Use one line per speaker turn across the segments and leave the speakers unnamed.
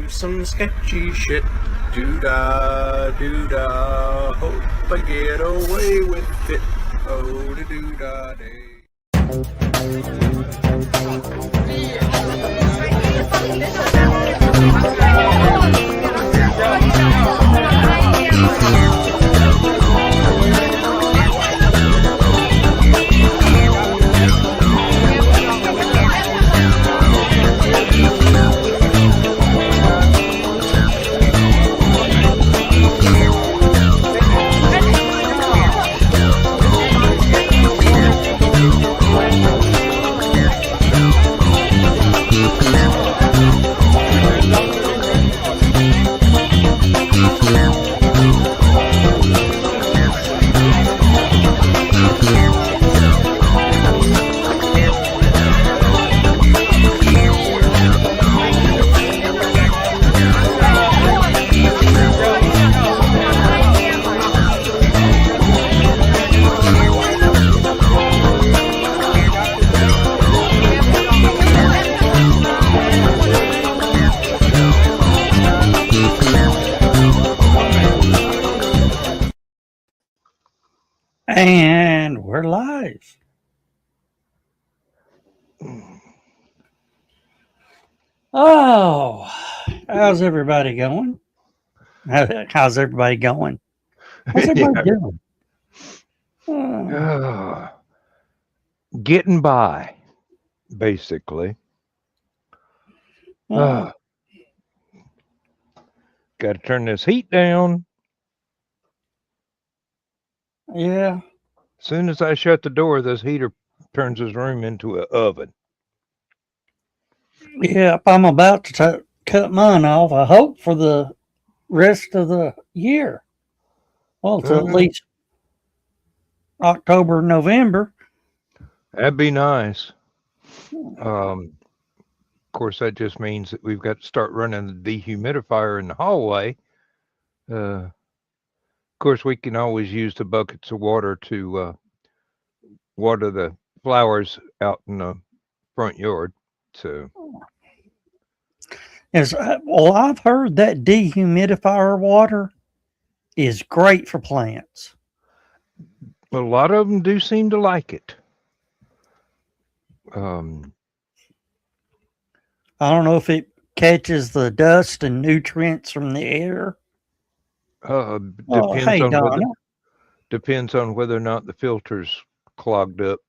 some sketchy shit. Doo-dah, doo-dah, hope I get away with it. Oh, the doo-dah day.
And we're live. Oh, how's everybody going? How's everybody going? How's everybody doing?
Getting by, basically. Got to turn this heat down.
Yeah.
As soon as I shut the door, this heater turns his room into an oven.
Yep, I'm about to cut mine off. I hope for the rest of the year. Well, to at least October, November.
That'd be nice. Of course, that just means that we've got to start running the dehumidifier in the hallway. Of course, we can always use the buckets of water to water the flowers out in the front yard. So,
Well, I've heard that dehumidifier water is great for plants.
a lot of them do seem to like it.
I don't know if it catches the dust and nutrients from the air.
Depends on whether or not the filter's clogged up.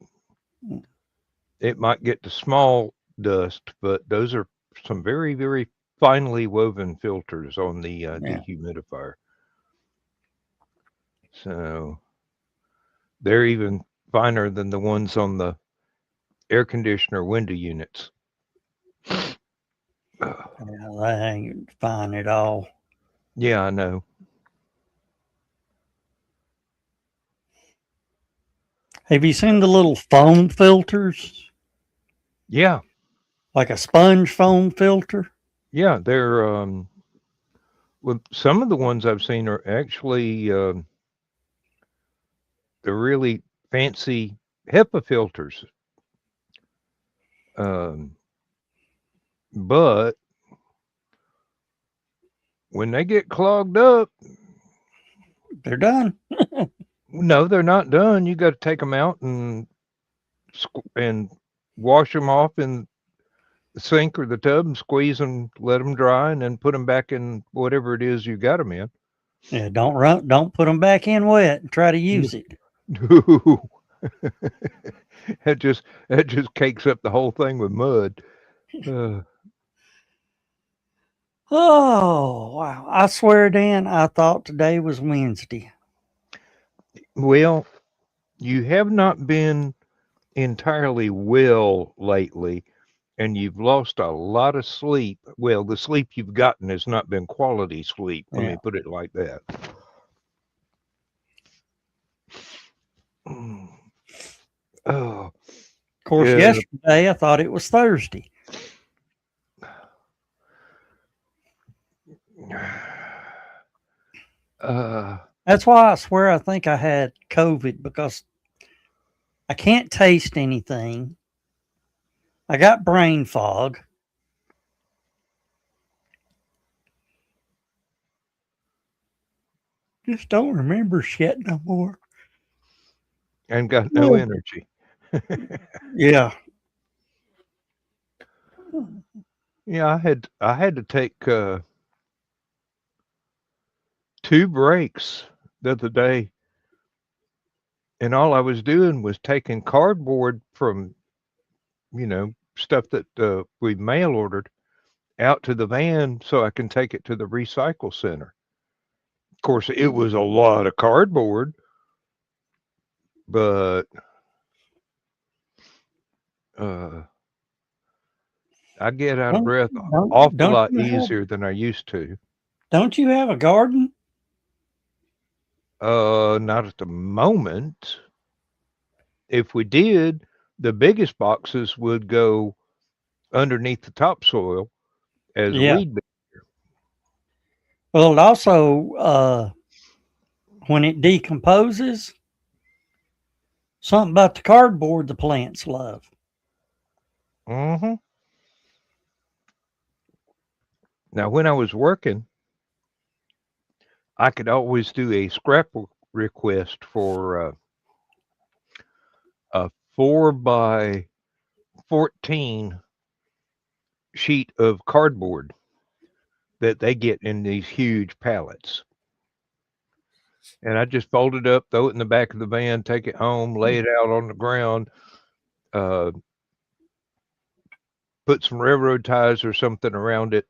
It might get the small dust, but those are some very, very finely woven filters on the dehumidifier. So they're even finer than the ones on the air conditioner window units.
That ain't fine at all.
Yeah, I know.
Have you seen the little foam filters?
Yeah.
Like a sponge foam filter?
Yeah, they're well, some of the ones I've seen are actually the really fancy HEPA filters. But when they get clogged up,
they're done.
No, they're not done. You got to take them out and wash them off in the sink or the tub and squeeze them, let them dry, and then put them back in whatever it is you got them in.
Yeah, don't put them back in wet and try to use it.
No. that just cakes up the whole thing with mud.
Oh, wow. I swear, Dan, I thought today was Wednesday.
Well, you have not been entirely well lately, and you've lost a lot of sleep. Well, the sleep you've gotten has not been quality sleep. Let me put it like that.
Of course, yesterday I thought it was Thursday. That's why I swear I think I had COVID, because I can't taste anything. I got brain fog. just don't remember shit no more.
And got no energy.
Yeah.
Yeah, I had to take 2 breaks the other day, and all I was doing was taking cardboard from, stuff that we mail ordered out to the van so I can take it to the recycle center. Of course, it was a lot of cardboard, but I get out of breath awful lot easier than I used to.
Don't you have a garden?
Not at the moment. If we did, the biggest boxes would go underneath the topsoil as a
Yeah.
weed bed.
Well, it also, when it decomposes, something about the cardboard the plants love.
Mm-hmm. Now, when I was working, I could always do a scrap request for a 4 by 14 sheet of cardboard that they get in these huge pallets. And I just fold it up, throw it in the back of the van, take it home, lay it out on the ground, put some railroad ties or something around it,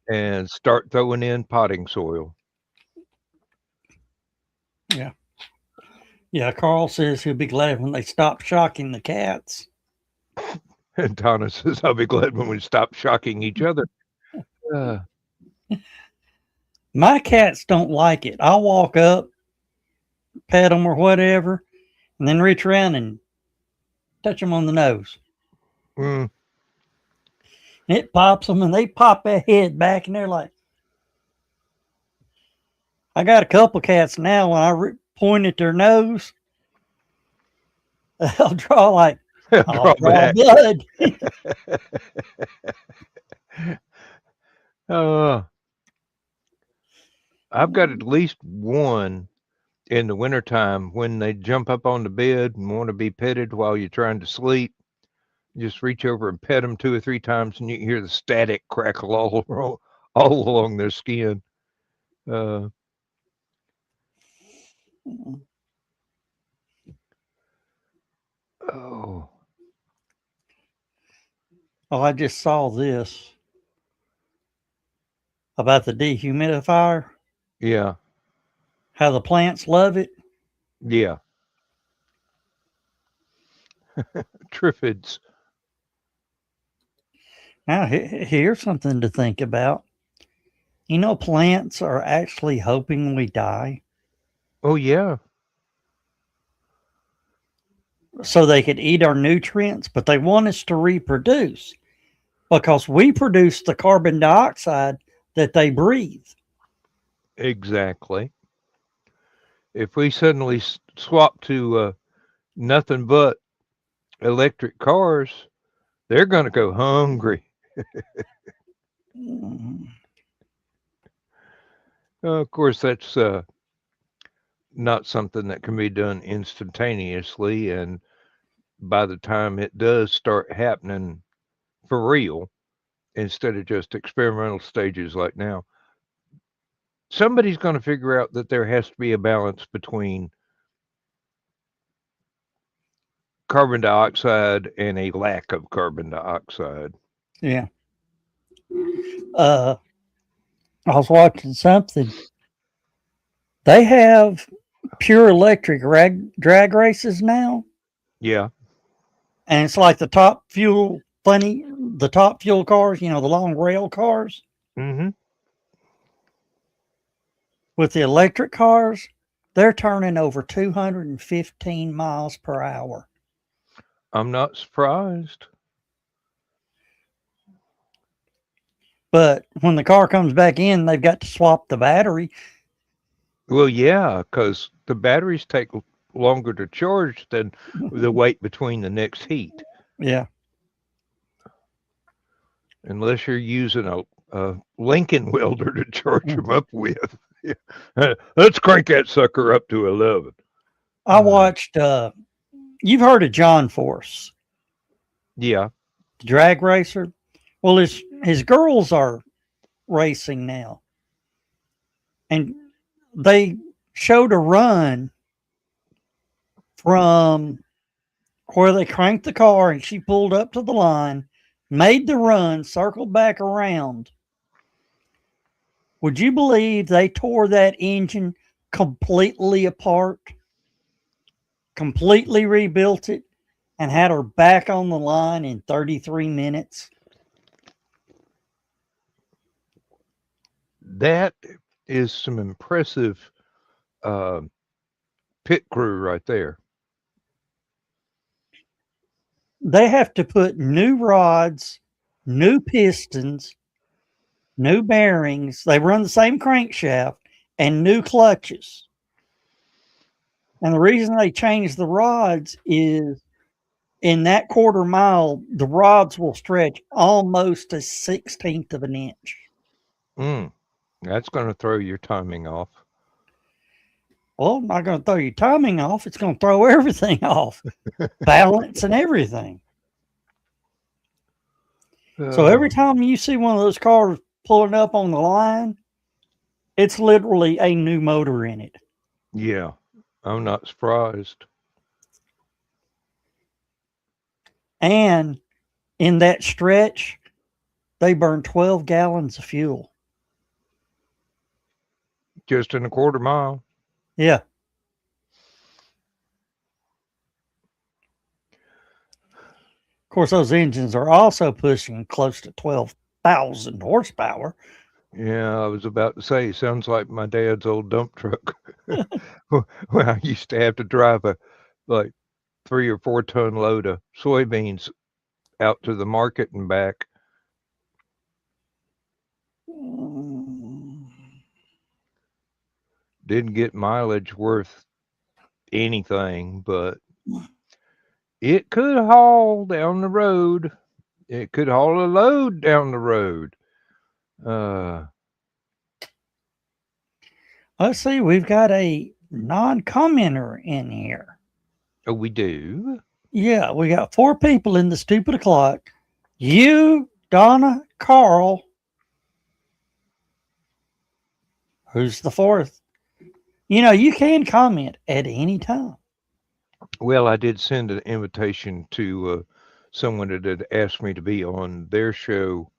and start throwing in potting soil.
Yeah. Yeah, Carl says he'll be glad when they stop shocking the cats.
And Donna says, I'll be glad when we stop shocking each other.
My cats don't like it. I'll walk up, pet them or whatever, and then reach around and touch them on the nose.
Mm.
It pops them, and they pop their head back, and they're like, I got a couple cats now. When I point at their nose, they'll draw like, I'll draw blood.
I've got at least one in the wintertime when they jump up on the bed and want to be petted while you're trying to sleep. Just reach over and pet them 2 or 3 times, and you can hear the static crackle all along their skin. Oh,
I just saw this about the dehumidifier.
Yeah.
How the plants love it.
Yeah. Triffids.
Now, here's something to think about. You know, plants are actually hoping we die.
Oh, yeah.
So they could eat our nutrients, but they want us to reproduce because we produce the carbon dioxide that they breathe.
Exactly. If we suddenly swap to nothing but electric cars, they're going to go hungry. Of course, that's not something that can be done instantaneously. And by the time it does start happening for real, instead of just experimental stages like now, somebody's going to figure out that there has to be a balance between carbon dioxide and a lack of carbon dioxide.
Yeah. I was watching something. They have pure electric drag races now.
Yeah.
And it's like the top fuel cars, the long rail cars.
Mm-hmm.
With the electric cars, they're turning over 215 miles per hour.
I'm not surprised.
But when the car comes back in, they've got to swap the battery.
Well, yeah, because the batteries take longer to charge than the wait between the next heat.
Yeah.
Unless you're using a Lincoln welder to charge them up with. Let's crank that sucker up to 11.
I watched. You've heard of John Force,
Yeah.
the drag racer. Well, his girls are racing now, and they showed a run from where they cranked the car and she pulled up to the line, made the run, circled back around. Would you believe they tore that engine completely apart, completely rebuilt it, and had her back on the line in 33 minutes?
That is some impressive pit crew right there.
They have to put new rods, new pistons, new bearings. They run the same crankshaft and new clutches. And the reason they change the rods is in that quarter mile, the rods will stretch almost a 16th of an inch.
That's going to throw your timing off.
Well, I'm not going to throw your timing off. It's going to throw everything off, balance and everything. So every time you see one of those cars pulling up on the line, it's literally a new motor in it.
Yeah, I'm not surprised.
And in that stretch, they burn 12 gallons of fuel.
Just in a quarter mile.
Yeah. Of course, those engines are also pushing close to 12,000 horsepower.
Yeah, I was about to say, sounds like my dad's old dump truck. When I used to have to drive a 3 or 4 ton load of soybeans out to the market and back. Didn't get mileage worth anything, but it could haul down the road. It could haul a load down the road.
Let's see, we've got a non-commenter in here.
Oh, we do?
Yeah, we got 4 people in the stupid o'clock. You, Donna, Carl. Who's the 4th? You can comment at any time.
Well, I did send an invitation to someone that had asked me to be on their show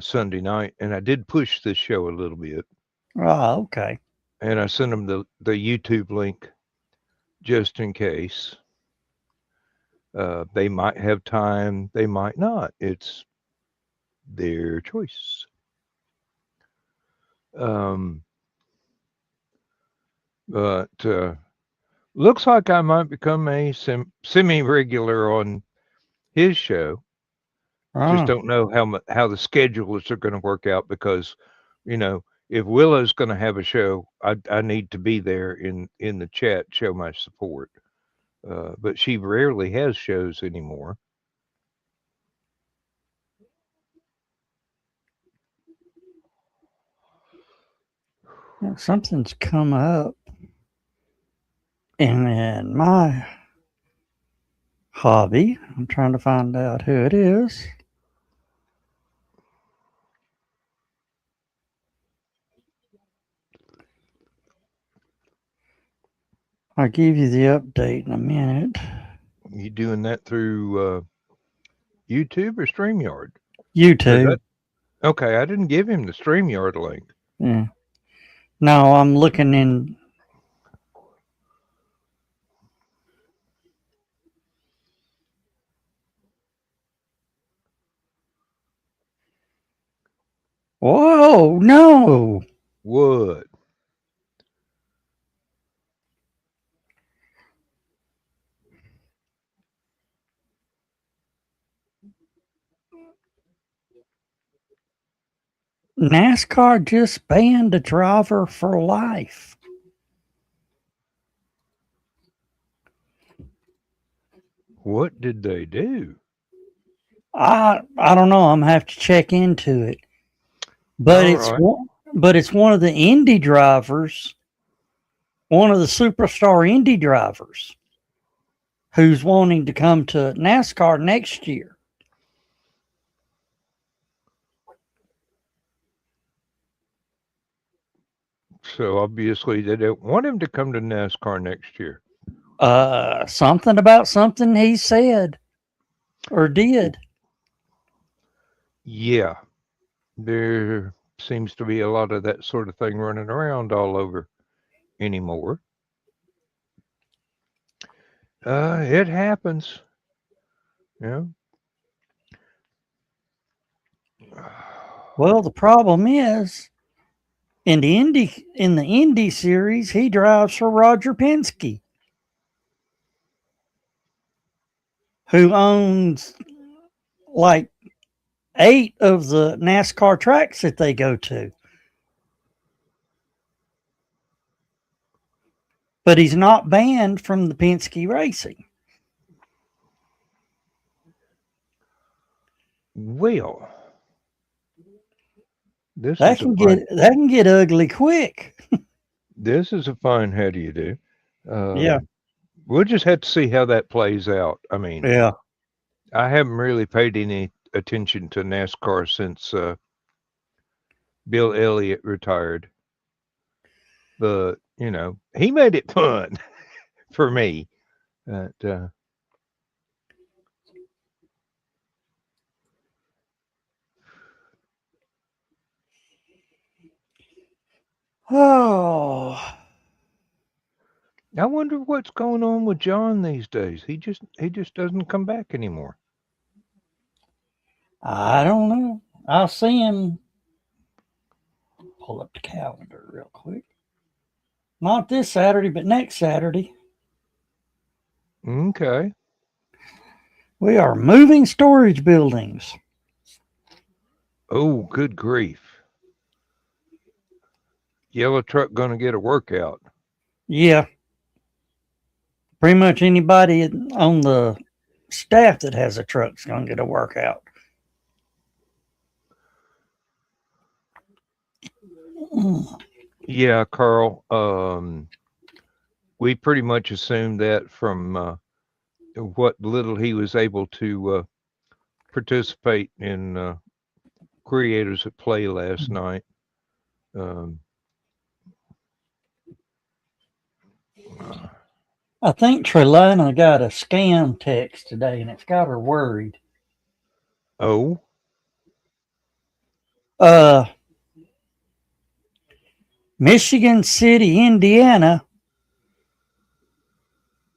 Sunday night, and I did push this show a little bit.
Oh, okay.
And I sent them the YouTube link just in case. They might have time, they might not. It's their choice. But looks like I might become a semi-regular on his show. Just don't know how the schedules are going to work out because, if Willow's going to have a show, I need to be there in the chat, show my support. But she rarely has shows anymore.
Something's come up in my hobby. I'm trying to find out who it is. I'll give you the update in a minute.
You doing that through YouTube or StreamYard?
YouTube.
Okay, I didn't give him the StreamYard link.
Yeah. No, I'm looking in. Whoa, no.
What?
NASCAR just banned a driver for life.
What did they do?
I don't know. I'm gonna have to check into it. But but it's one of the Indy drivers, one of the superstar Indy drivers, who's wanting to come to NASCAR next year.
So obviously they don't want him to come to NASCAR next year.
Something about something he said or did.
Yeah, there seems to be a lot of that sort of thing running around all over anymore. It happens. Yeah.
Well, the problem is in the Indy series, he drives for Roger Penske, who owns like 8 of the NASCAR tracks that they go to. But he's not banned from the Penske racing.
Well, this
That
is a fine,
can get ugly quick.
this is a fine how do you do.
Yeah.
We'll just have to see how that plays out. I mean,
Yeah.
I haven't really paid any attention to NASCAR since Bill Elliott retired. But, he made it fun for me. But,
Oh,
I wonder what's going on with John these days. He just doesn't come back anymore.
I don't know. I'll see him. Pull up the calendar real quick. Not this Saturday, but next Saturday.
Okay.
We are moving storage buildings.
Oh, good grief. Yellow truck gonna get a workout.
Yeah. Pretty much anybody on the staff that has a truck's going to get a workout.
Yeah, Carl. We pretty much assumed that from what little he was able to participate in Creators at Play last night.
I think Trelana got a scam text today, and it's got her worried.
Oh,
Michigan City, Indiana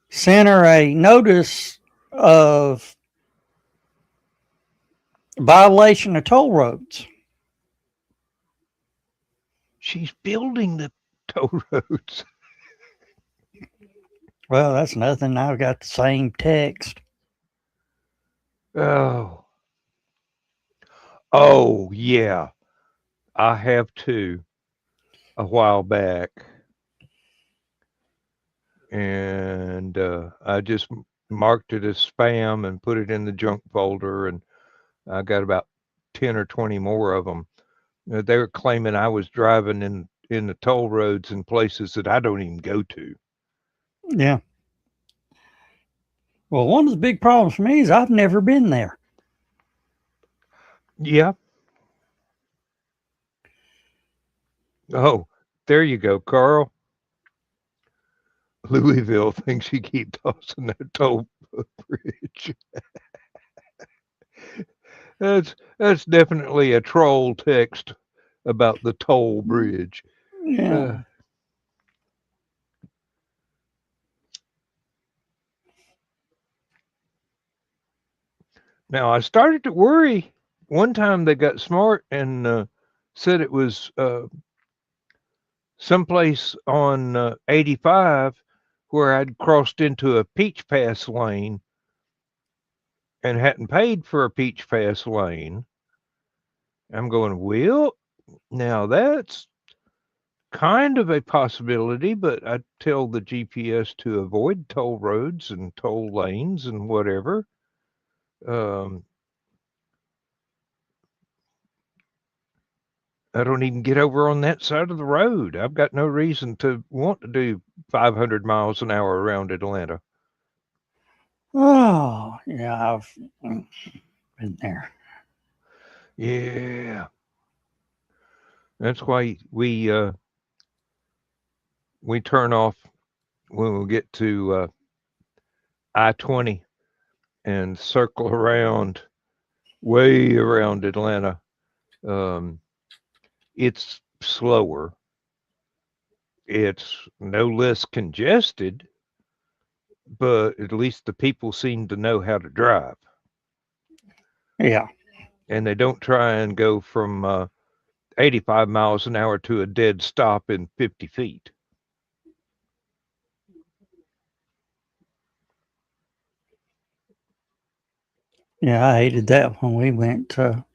sent her a notice of violation of toll roads.
she's building the toll roads.
Well, that's nothing. I've got the same text.
Oh, yeah. I have too a while back. And I just marked it as spam and put it in the junk folder. And I got about 10 or 20 more of them. They were claiming I was driving in the toll roads in places that I don't even go to.
Yeah. Well, one of the big problems for me is I've never been there.
Yeah. Oh, there you go, Carl. Louisville thinks you keep tossing that toll bridge. That's definitely a troll text about the toll bridge.
Yeah.
Now I started to worry. One time they got smart and said it was someplace on 85 where I'd crossed into a peach pass lane and hadn't paid for a peach pass lane. I'm going, well, now that's kind of a possibility, but I tell the GPS to avoid toll roads and toll lanes and whatever. I don't even get over on that side of the road. I've got no reason to want to do 500 miles an hour around Atlanta.
Oh, yeah, I've been there.
Yeah. That's why we turn off when we get to I-20 and circle around way around Atlanta. It's slower. It's no less congested, but at least the people seem to know how to drive.
Yeah.
And they don't try and go from 85 miles an hour to a dead stop in 50 feet.
Yeah, I hated that when we went to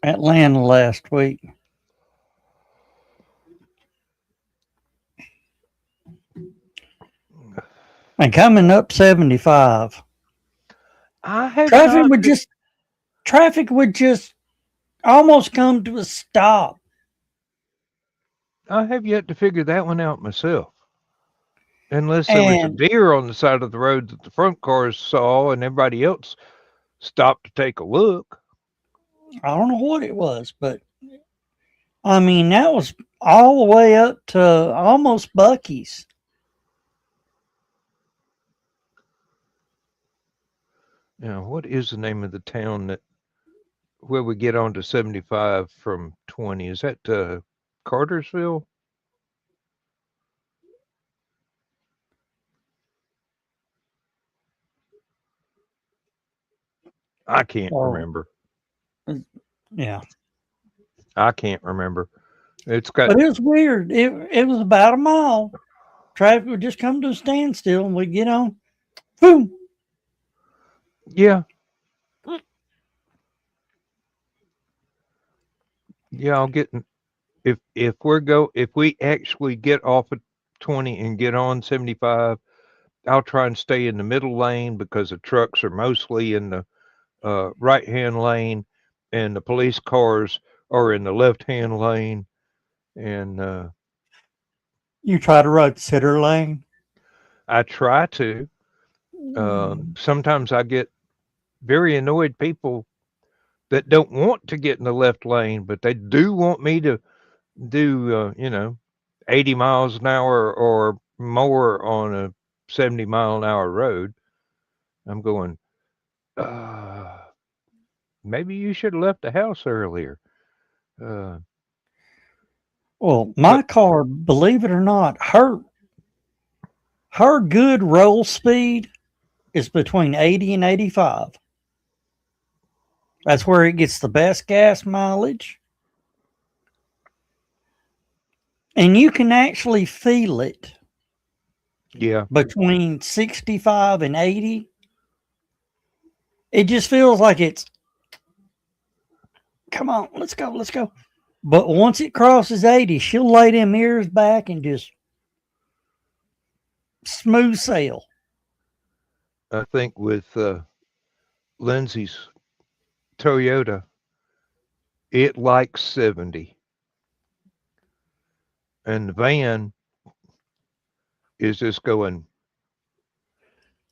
Atlanta last week. And coming up 75,
I have
traffic
not.
would just traffic would just almost come to a stop.
I have yet to figure that one out myself. Unless there was a
And
deer on the side of the road that the front cars saw and everybody else stopped to take a look.
I don't know what it was, but I mean that was all the way up to almost Bucky's.
Now, what is the name of the town that where we get onto 75 from 20? Is that Cartersville? I can't
Oh,
remember.
yeah.
I can't remember. It's got,
But it was weird. It was about a mile. Traffic would just come to a standstill and we'd get on. Boom.
yeah. Yeah, I'll get if we actually get off at 20 and get on 75, I'll try and stay in the middle lane because the trucks are mostly in the right hand lane and the police cars are in the left hand lane. And
You try to ride center lane.
I try to. Sometimes I get very annoyed people that don't want to get in the left lane, but they do want me to do 80 miles an hour or more on a 70-mile-an-hour road. I'm going, uh, maybe you should have left the house earlier. Uh,
Well,
but
my car, believe it or not, her good roll speed is between 80 and 85. That's where it gets the best gas mileage. And you can actually feel it
yeah,
between 65 and 80. It just feels like it's, come on, let's go, let's go. But once it crosses 80, she'll lay them ears back and just smooth sail.
I think with Lindsay's Toyota, it likes 70. And the van is just going,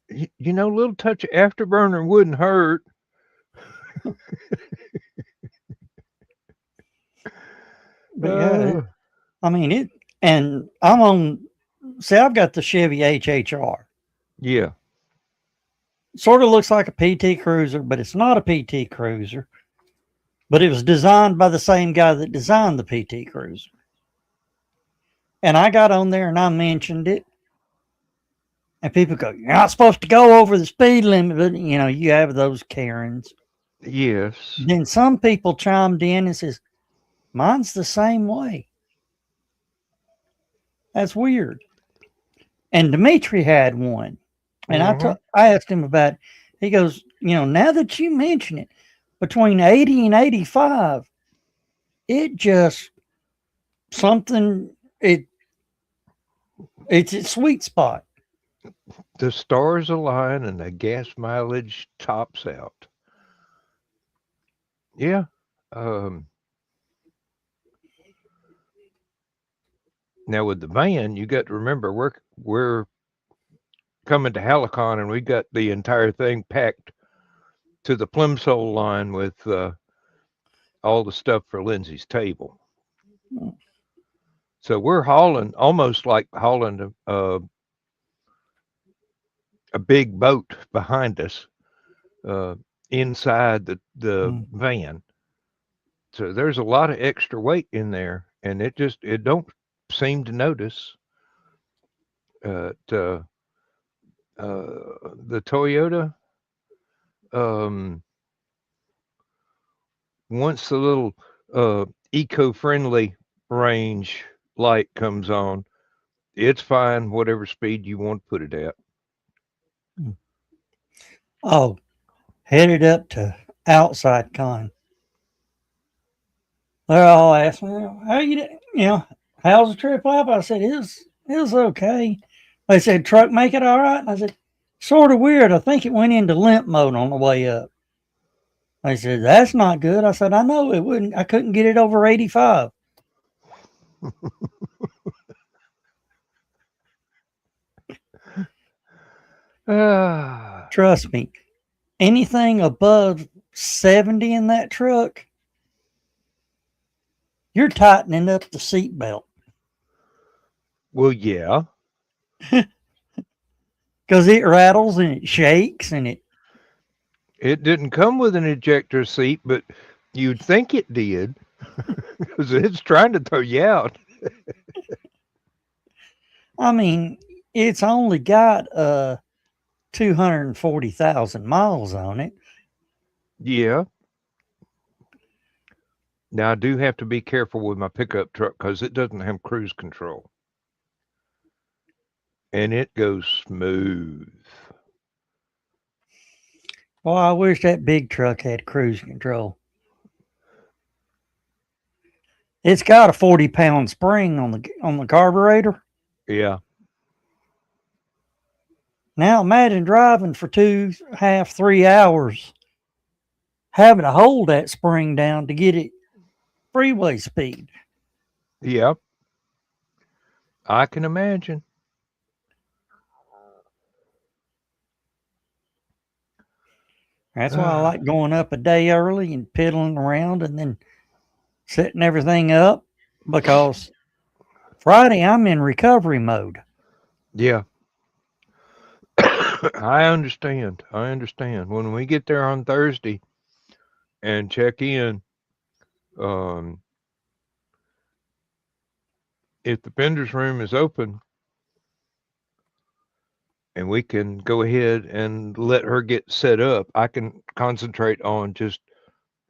a little touch of afterburner wouldn't hurt.
But yeah, I mean it. And I've got the Chevy HHR.
Yeah.
Sort of looks like a PT Cruiser, but it's not a PT Cruiser. But it was designed by the same guy that designed the PT Cruiser. And I got on there and I mentioned it. And people go, you're not supposed to go over the speed limit. But, you have those Karens.
Yes.
Then some people chimed in and says, mine's the same way. That's weird. And Dimitri had one. And I asked him about it. He goes, now that you mention it, between 80 and 85, it just something, it's its sweet spot.
The stars align and the gas mileage tops out. Yeah. Now with the van, you got to remember we're coming to Halicon, and we got the entire thing packed to the plimsoll line with all the stuff for Lindsay's table. So we're hauling almost like hauling a big boat behind us inside the van. So there's a lot of extra weight in there, and it don't seem to notice. The Toyota, once the little eco-friendly range light comes on, it's fine whatever speed you want to put it at.
Oh, headed up to outside con. They're all asking, how how's the trip up? I said, it was okay. They said, truck make it all right? And I said, sort of weird. I think it went into limp mode on the way up. They said, that's not good. I said, I know it wouldn't. I couldn't get it over 85. Trust me, anything above 70 in that truck, you're tightening up the seatbelt.
Well, yeah.
Because it rattles and it shakes and
it didn't come with an ejector seat, but you'd think it did because it's trying to throw you out.
I mean, it's only got 240,000 miles on it.
Yeah. Now I do have to be careful with my pickup truck because it doesn't have cruise control. And it goes smooth.
Well, I wish that big truck had cruise control. It's got a 40-pound spring on the carburetor.
Yeah.
Now imagine driving for 2.5, 3 hours, having to hold that spring down to get it freeway speed.
Yeah. I can imagine.
That's why I like going up a day early and piddling around and then setting everything up, because Friday I'm in recovery mode.
Yeah. I understand. When we get there on Thursday and check in, if the vendor's room is open and we can go ahead and let her get set up, I can concentrate on just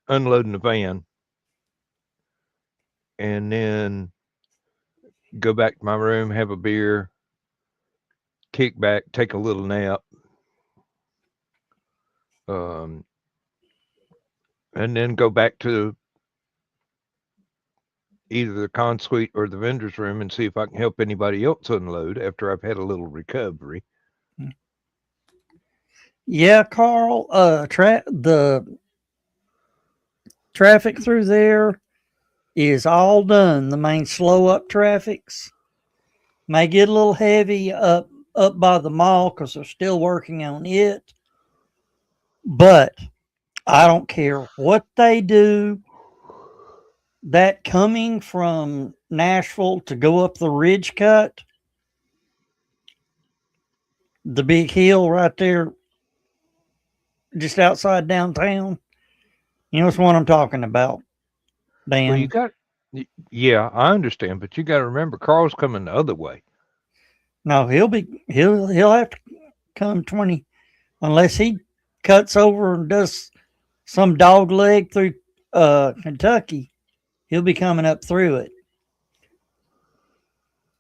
unloading the van and then go back to my room, have a beer, kick back, take a little nap. And then go back to either the consuite or the vendor's room and see if I can help anybody else unload after I've had a little recovery.
Yeah, Carl, the traffic through there is all done. The main slow up traffics may get a little heavy up by the mall because they're still working on it. But I don't care what they do. That coming from Nashville to go up the ridge cut, the big hill right there, just outside downtown. You know, it's what I'm talking about, Dan.
Well, yeah, I understand, but you got to remember, Carl's coming the other way.
No, he'll have to come 20, unless he cuts over and does some dog leg through Kentucky. He'll be coming up through it.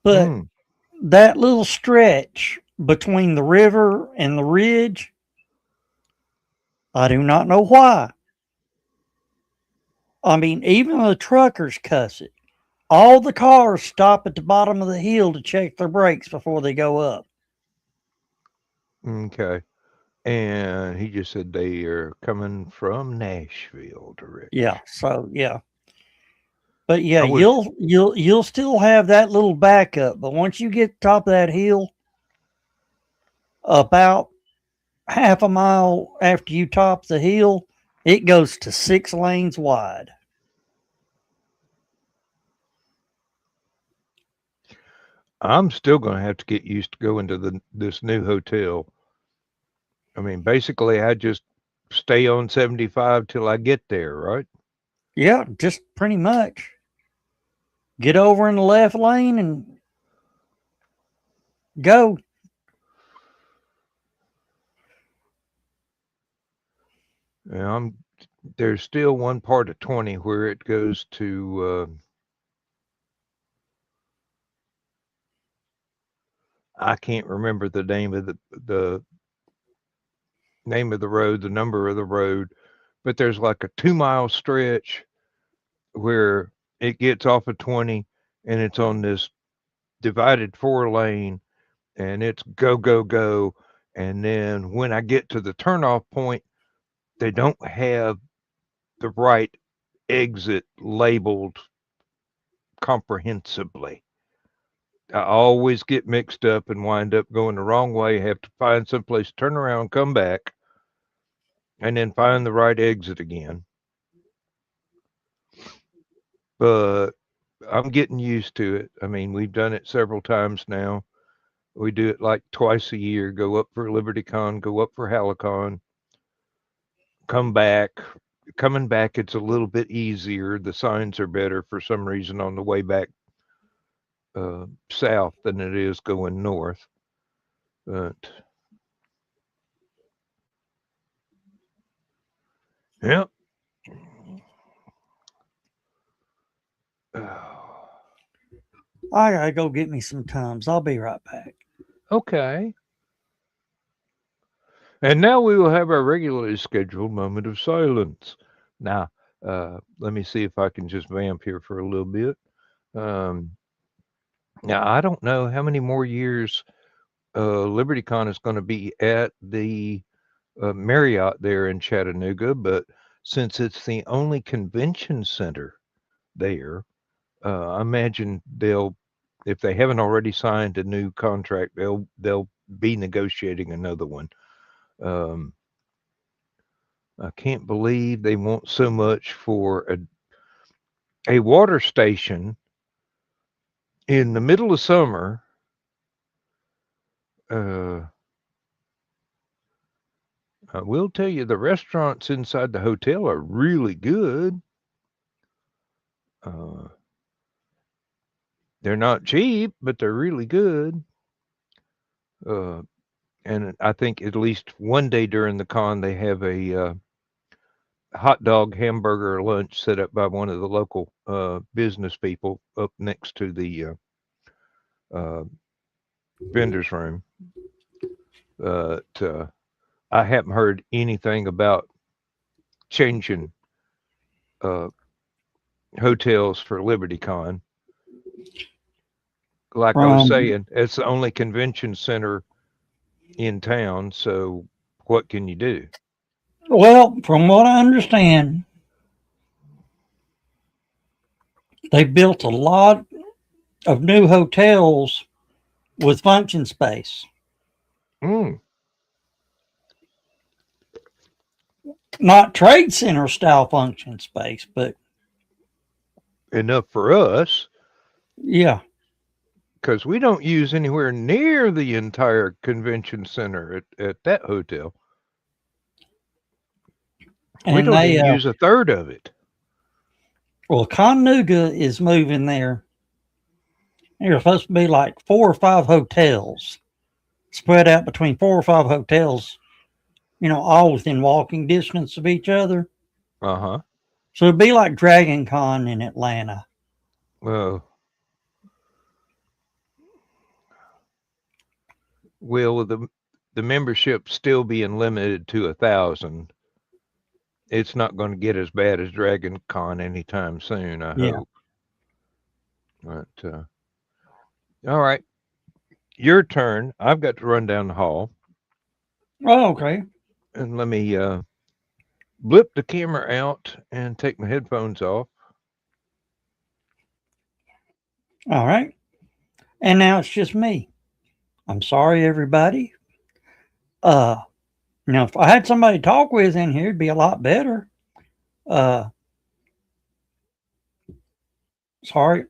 But that little stretch between the river and the ridge, I do not know why. I mean, even the truckers cuss it. All the cars stop at the bottom of the hill to check their brakes before they go up.
Okay. And he just said they are coming from Nashville directly.
Yeah, so, yeah. But yeah,
I was
you'll still have that little backup. But once you get top of that hill, about half a mile after you top the hill, it goes to 6 lanes wide.
I'm still going to have to get used to going to this new hotel. I mean, basically, I just stay on 75 till I get there, right?
Yeah, just pretty much. Get over in the left lane and go.
Yeah, there's still one part of 20 where it goes to I can't remember the name of the name of the road, the number of the road, but there's like a 2 mile stretch where it gets off of 20 and it's on this divided 4 lane and it's go, go, go. And then when I get to the turnoff point, they don't have the right exit labeled comprehensibly. I always get mixed up and wind up going the wrong way, have to find someplace, turn around, come back, and then find the right exit again. But I'm getting used to it. I mean, we've done it several times now. We do it like twice a year, go up for LibertyCon, go up for Halicon, come back. Coming back, it's a little bit easier. The signs are better for some reason on the way back south than it is going north. But yeah.
I gotta go get me some Tums. I'll be right back.
Okay. And now we will have our regularly scheduled moment of silence. Now, let me see if I can just vamp here for a little bit. Um, Now, I don't know how many more years LibertyCon is going to be at the Marriott there in Chattanooga, but since it's the only convention center there, I imagine if they haven't already signed a new contract, they'll be negotiating another one. Um, I can't believe they want so much for a water station in the middle of summer. I will tell you, the restaurants inside the hotel are really good. Uh, they're not cheap, but they're really good. Uh, and I think at least one day during the con, they have a hot dog hamburger lunch set up by one of the local business people up next to the uh, vendor's room. But I haven't heard anything about changing hotels for LibertyCon. Like I was saying, it's the only convention center in town, so what can you do?
Well, from what I understand, they built a lot of new hotels with function space.
Mm,
Not trade center style function space, but
enough for us,
yeah.
because we don't use anywhere near the entire convention center at that hotel. We
And
don't
they,
even use a third of it.
well, Chattanooga is moving there. There's supposed to be like 4 or 5 hotels spread out between 4 or 5 hotels, all within walking distance of each other.
Uh-huh.
So it'd be like Dragon Con in Atlanta.
Well, will the membership still being limited to 1,000? It's not going to get as bad as Dragon Con anytime soon, I hope. But all right, your turn. I've got to run down the hall.
Oh, okay.
And let me blip the camera out and take my headphones off.
All right. And now it's just me. I'm sorry, everybody. Now if I had somebody to talk with in here, it'd be a lot better. Uh, Sorry.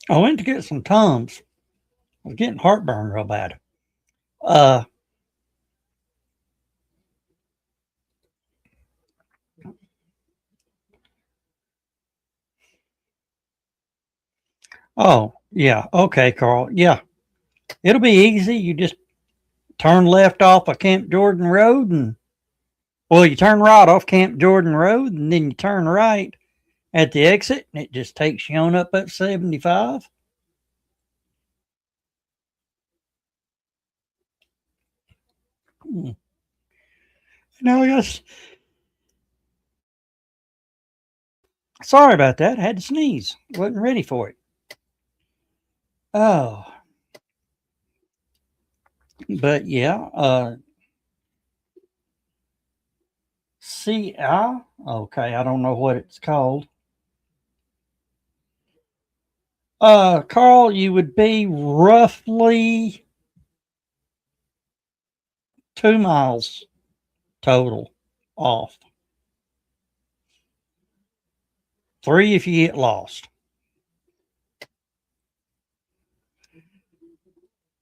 I went to get some Tums. I was getting heartburn real bad. Uh, oh, yeah. Okay, Carl. Yeah. It'll be easy. You just turn left off of Camp Jordan Road and, well, you turn right off Camp Jordan Road and then you turn right at the exit and it just takes you on up 75. No, yes. Sorry about that. I had to sneeze. Wasn't ready for it. Oh, but yeah. Okay. I don't know what it's called. Carl, you would be roughly 2 miles total off. 3 if you get lost.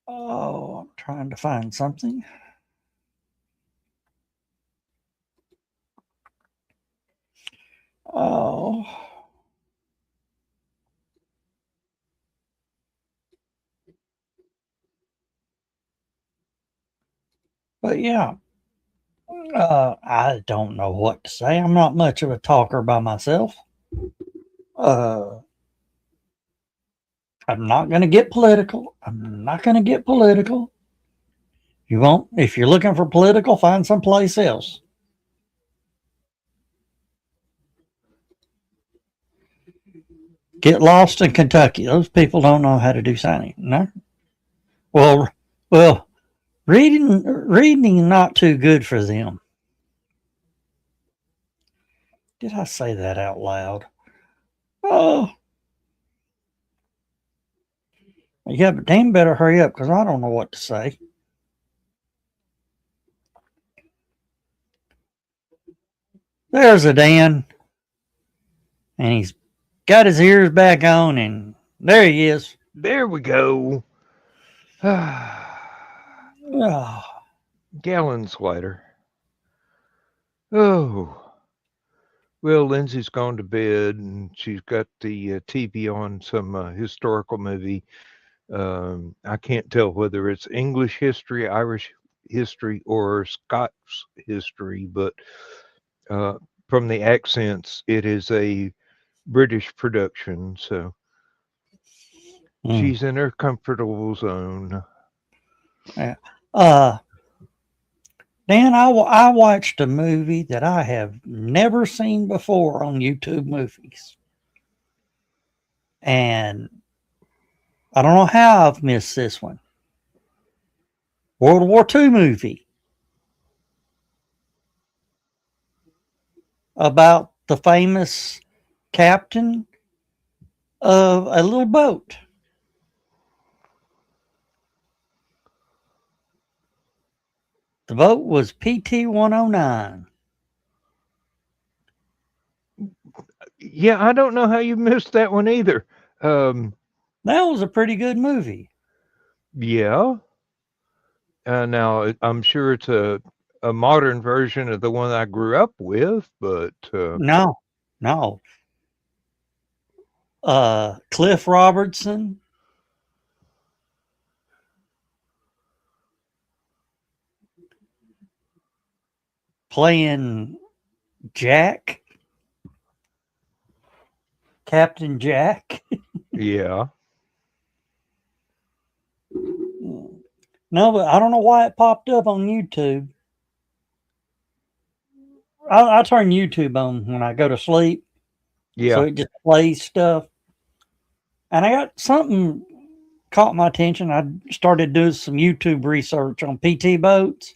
Oh, I'm trying to find something. Oh. But yeah, I don't know what to say. I'm not much of a talker by myself. Uh, I'm not going to get political. I'm not going to get political. You won't. If you're looking for political, find someplace else. Get lost in Kentucky. Those people don't know how to do signing. No. Well, reading not too good for them. Did I say that out loud? Oh. Yeah, but Dan better hurry up because I don't know what to say. There's a Dan. And he's got his ears back on, and there he is.
There we go.
Oh,
Gallon slider. Oh. Well, Lindsay's gone to bed, and she's got the TV on some historical movie. I can't tell whether it's English history, Irish history, or Scots history, but uh, from the accents, it is a British production, so she's in her comfortable zone.
Yeah. Dan, I watched a movie that I have never seen before on YouTube Movies. And I don't know how I've missed this one. World War II movie about the famous captain of a little boat. The boat was PT-109.
Yeah, I don't know how you missed that one either.
That was a pretty good movie.
Yeah. Now, I'm sure it's a modern version of the one I grew up with, but
No. Cliff Robertson. Playing Jack. Captain Jack.
yeah.
No, but I don't know why it popped up on YouTube. I turn YouTube on when I go to sleep.
Yeah.
So it just plays stuff. And I got something caught my attention. I started doing some YouTube research on PT boats.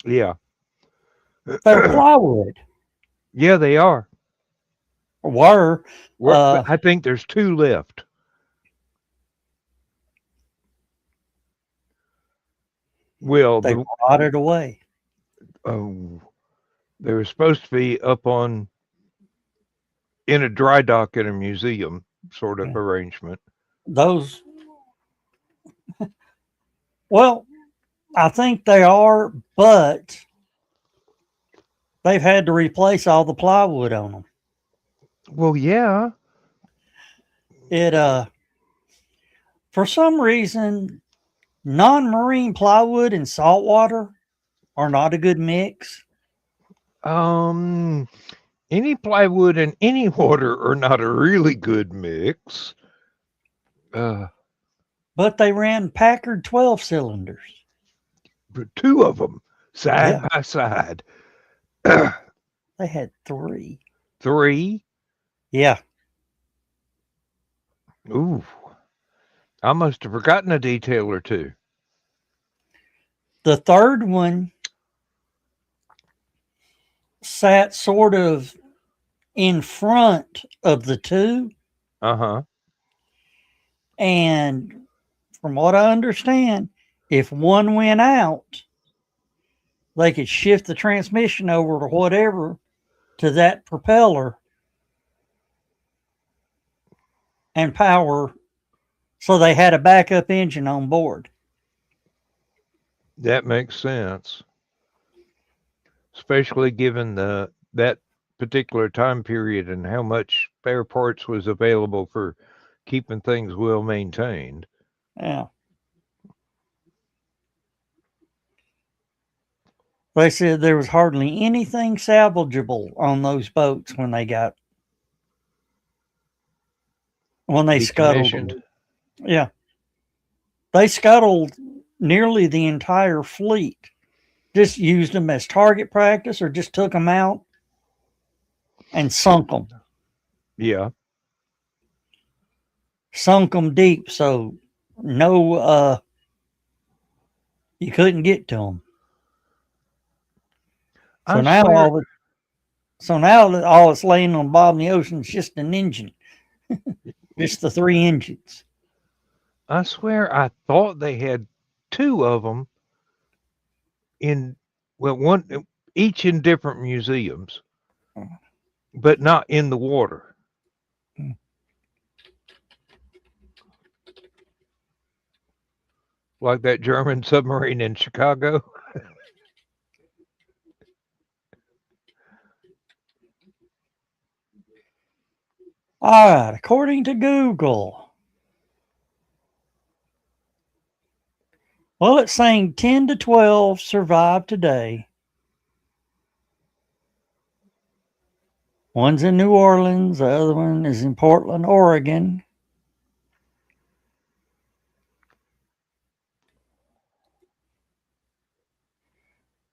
Yeah.
They're plywood.
Yeah, they are.
were.
I think there's 2 left. Well,
They rotted away.
They were supposed to be up on in a dry dock in a museum sort of arrangement.
Those, well, I think they are, but they've had to replace all the plywood on them.
Well, yeah.
It for some reason, non-marine plywood and salt water are not a good mix.
Any plywood and any water are not a really good mix.
But they ran Packard 12 cylinders.
But 2 of them side by side.
They had 3.
3?
Yeah.
Ooh. I must have forgotten a detail or 2.
The third one sat sort of in front of the 2.
Uh-huh.
And from what I understand, if one went out, they could shift the transmission over to whatever to that propeller and power, so they had a backup engine on board.
That makes sense. Especially given that particular time period and how much spare parts was available for keeping things well maintained.
Yeah. They said there was hardly anything salvageable on those boats when they scuttled them. Yeah. They scuttled nearly the entire fleet. Just used them as target practice or just took them out and sunk them.
Yeah.
Sunk them deep, so no, you couldn't get to them. So now all that's laying on the bottom of the ocean is just an engine. Just the 3 engines.
I swear I thought they had 2 of them one each in different museums, but not in the water. Like that German submarine in Chicago.
All right, according to Google, well, it's saying 10 to 12 survived today. One's in New Orleans, the other one is in Portland, Oregon.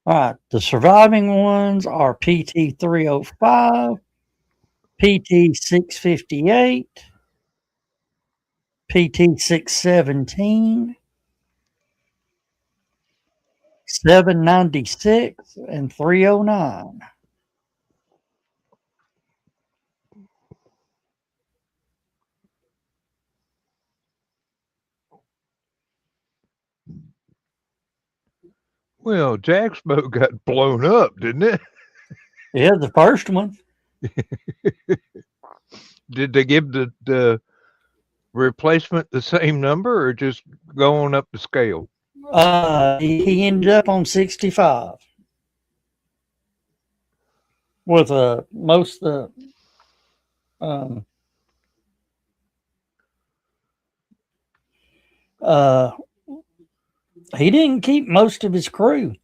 All right, the surviving ones are PT 305, PT 658, PT 617, 796, and 309.
Well, Jack's boat got blown up, didn't it?
Yeah, the first one.
Did they give the replacement the same number or just going up the scale?
He ended up on 65 with most of the he didn't keep most of his crew.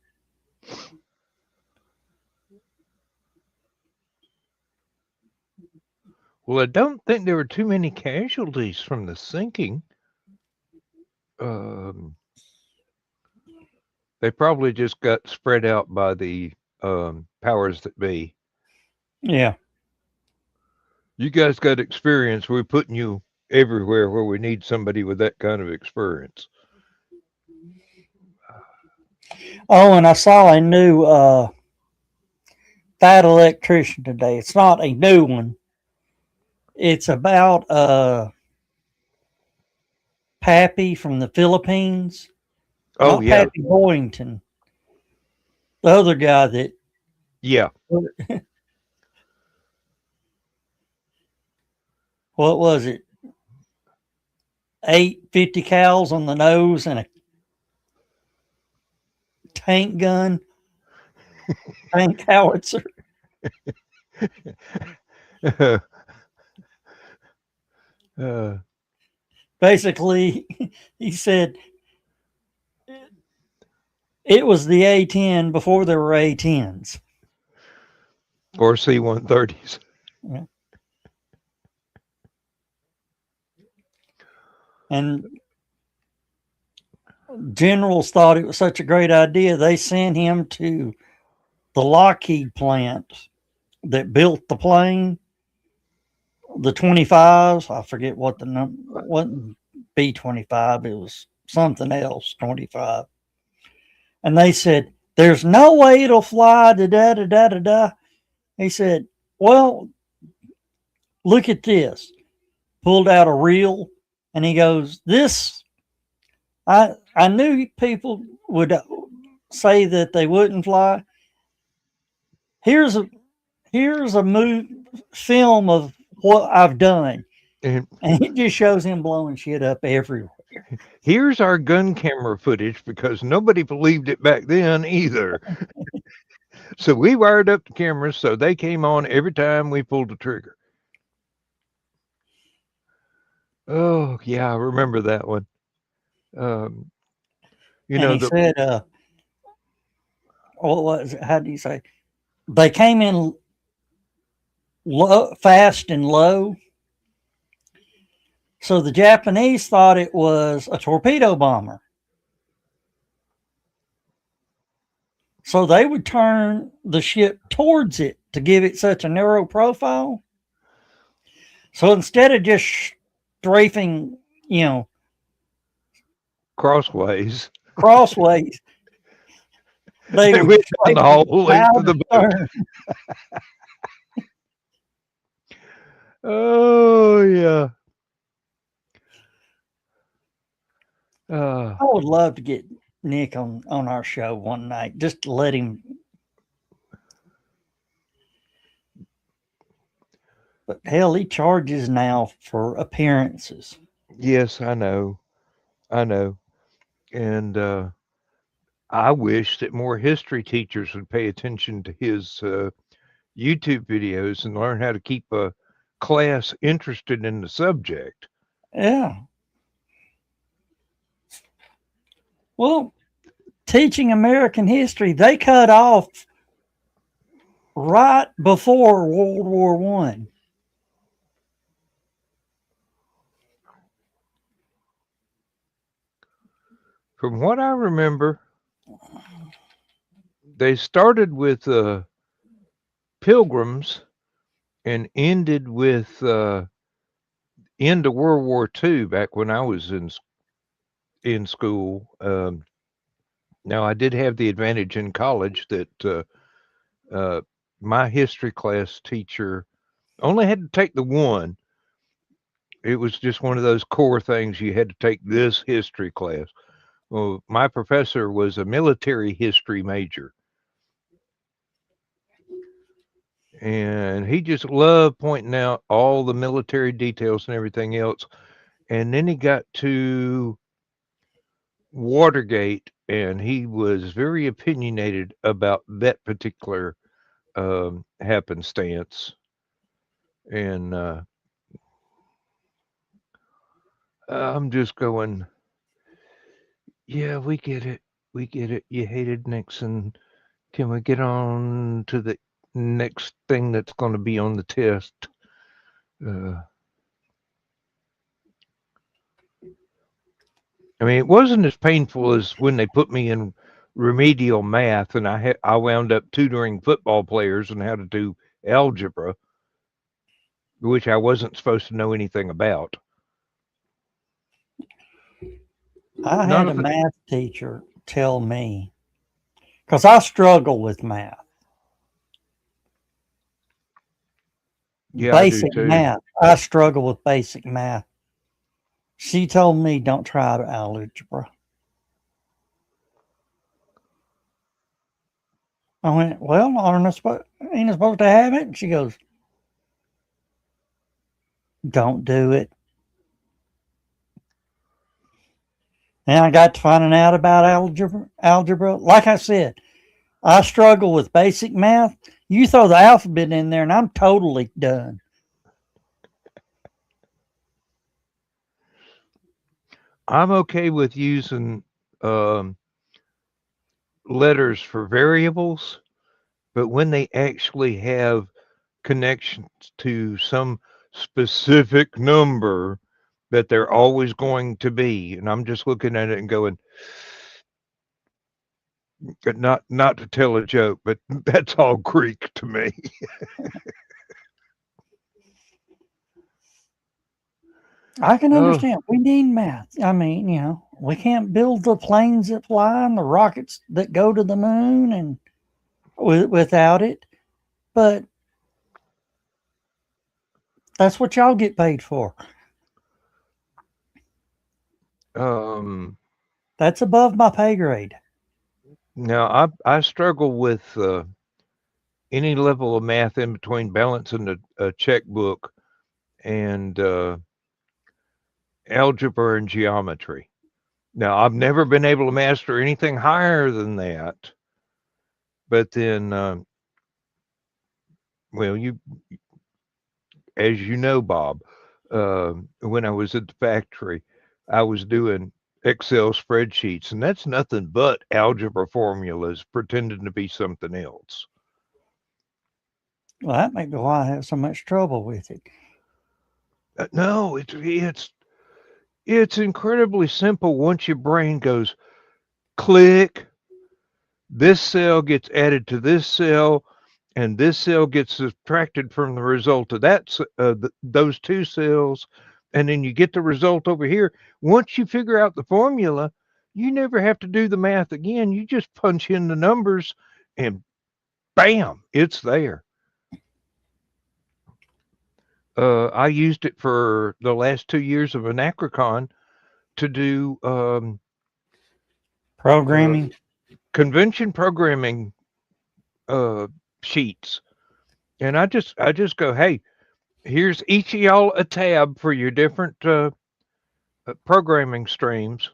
Well, I don't think there were too many casualties from the sinking. They probably just got spread out by the powers that be.
Yeah.
You guys got experience. We're putting you everywhere where we need somebody with that kind of experience.
Oh, and I saw a new fat electrician today. It's not a new one, It's about Pappy from the Philippines.
Oh
Not
yeah,
Pappy Boyington. The other guy that
yeah.
what was it? 850 cals on the nose and a tank gun, tank howitzer.
uh,
Basically, he said it was the A-10 before there were A-10s.
or C-130s.
Yeah. And generals thought it was such a great idea, they sent him to the Lockheed plant that built the plane, the 25s. I forget what the number, wasn't B-25, it was something else, 25. And they said, there's no way it'll fly, da da da da da da. He said, well, look at this. Pulled out a reel, and he goes, this, I knew people would say that they wouldn't fly. Here's a film of what I've done,
And
and it just shows him blowing shit up everywhere.
here's our gun camera footage because nobody believed it back then either. So we wired up the cameras so they came on every time we pulled the trigger. Oh yeah, I remember that one. Um, you
And
know
he
the
said, what was it? How do you say? They came in low, fast and low. So the Japanese thought it was a torpedo bomber. So they would turn the ship towards it to give it such a narrow profile. So instead of just strafing,
crossways.
crossways, they
They
would
went down
strafe
the
it
whole
bow
length of
to
the boat.
stern.
Oh yeah.
I would love to get Nick on our show one night, just to let him. But hell, he charges now for appearances.
Yes, I know. I know. And I wish that more history teachers would pay attention to his YouTube videos and learn how to keep a class interested in the subject.
Yeah. Well, teaching American history, they cut off right before World War One.
From what I remember, they started with pilgrims and ended with end of World War II back when I was in school. Now I did have the advantage in college that my history class teacher only had to take the one. It was just one of those core things you had to take this history class. Well, my professor was a military history major. And he just loved pointing out all the military details and everything else. And then he got to Watergate, and he was very opinionated about that particular happenstance. And I'm just going, yeah, we get it. We get it. You hated Nixon. Can we get on to the next thing that's going to be on the test? I mean, it wasn't as painful as when they put me in remedial math, and I wound up tutoring football players on how to do algebra, which I wasn't supposed to know anything about.
I
Not
had a math teacher tell me, because I struggle with math.
Yeah, I do
Basic
too.
math. I struggle with basic math. She told me don't try algebra. I went, well, ain't I supposed to have it? And she goes, don't do it. And I got to finding out about algebra. Like I said, I struggle with basic math. You throw the alphabet in there, and I'm totally done.
I'm okay with using um, letters for variables, but when they actually have connections to some specific number that they're always going to be, and I'm just looking at it and going, not to tell a joke, but that's all Greek to me.
I can
Oh,
understand. We need math. I mean, we can't build the planes that fly and the rockets that go to the moon and without it. But that's what y'all get paid for.
um,
That's above my pay grade.
now I struggle with any level of math in between balancing a checkbook and algebra and geometry. Now, I've never been able to master anything higher than that. But then, well, as you know, Bob, when I was at the factory, I was doing Excel spreadsheets, and that's nothing but algebra formulas pretending to be something else.
Well, that may be why I have so much trouble with it.
No, it's incredibly simple once your brain goes click. This cell gets added to this cell, and this cell gets subtracted from the result of those two cells, and then you get the result over here. Once you figure out the formula, you never have to do the math again. You just punch in the numbers, and bam, it's there. I used it for the last 2 years of Anachricon to do
Programming.
convention programming sheets, and I just go, hey, here's each of y'all a tab for your different programming streams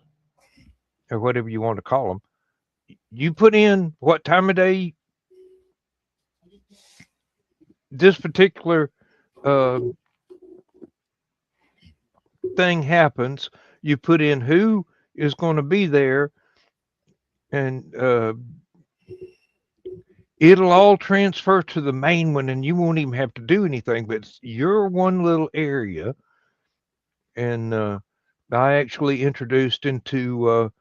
or whatever you want to call them. You put in what time of day this particular uh, thing happens. You put in who is going to be there, and it'll all transfer to the main one, and you won't even have to do anything. But it's your one little area, and I actually introduced into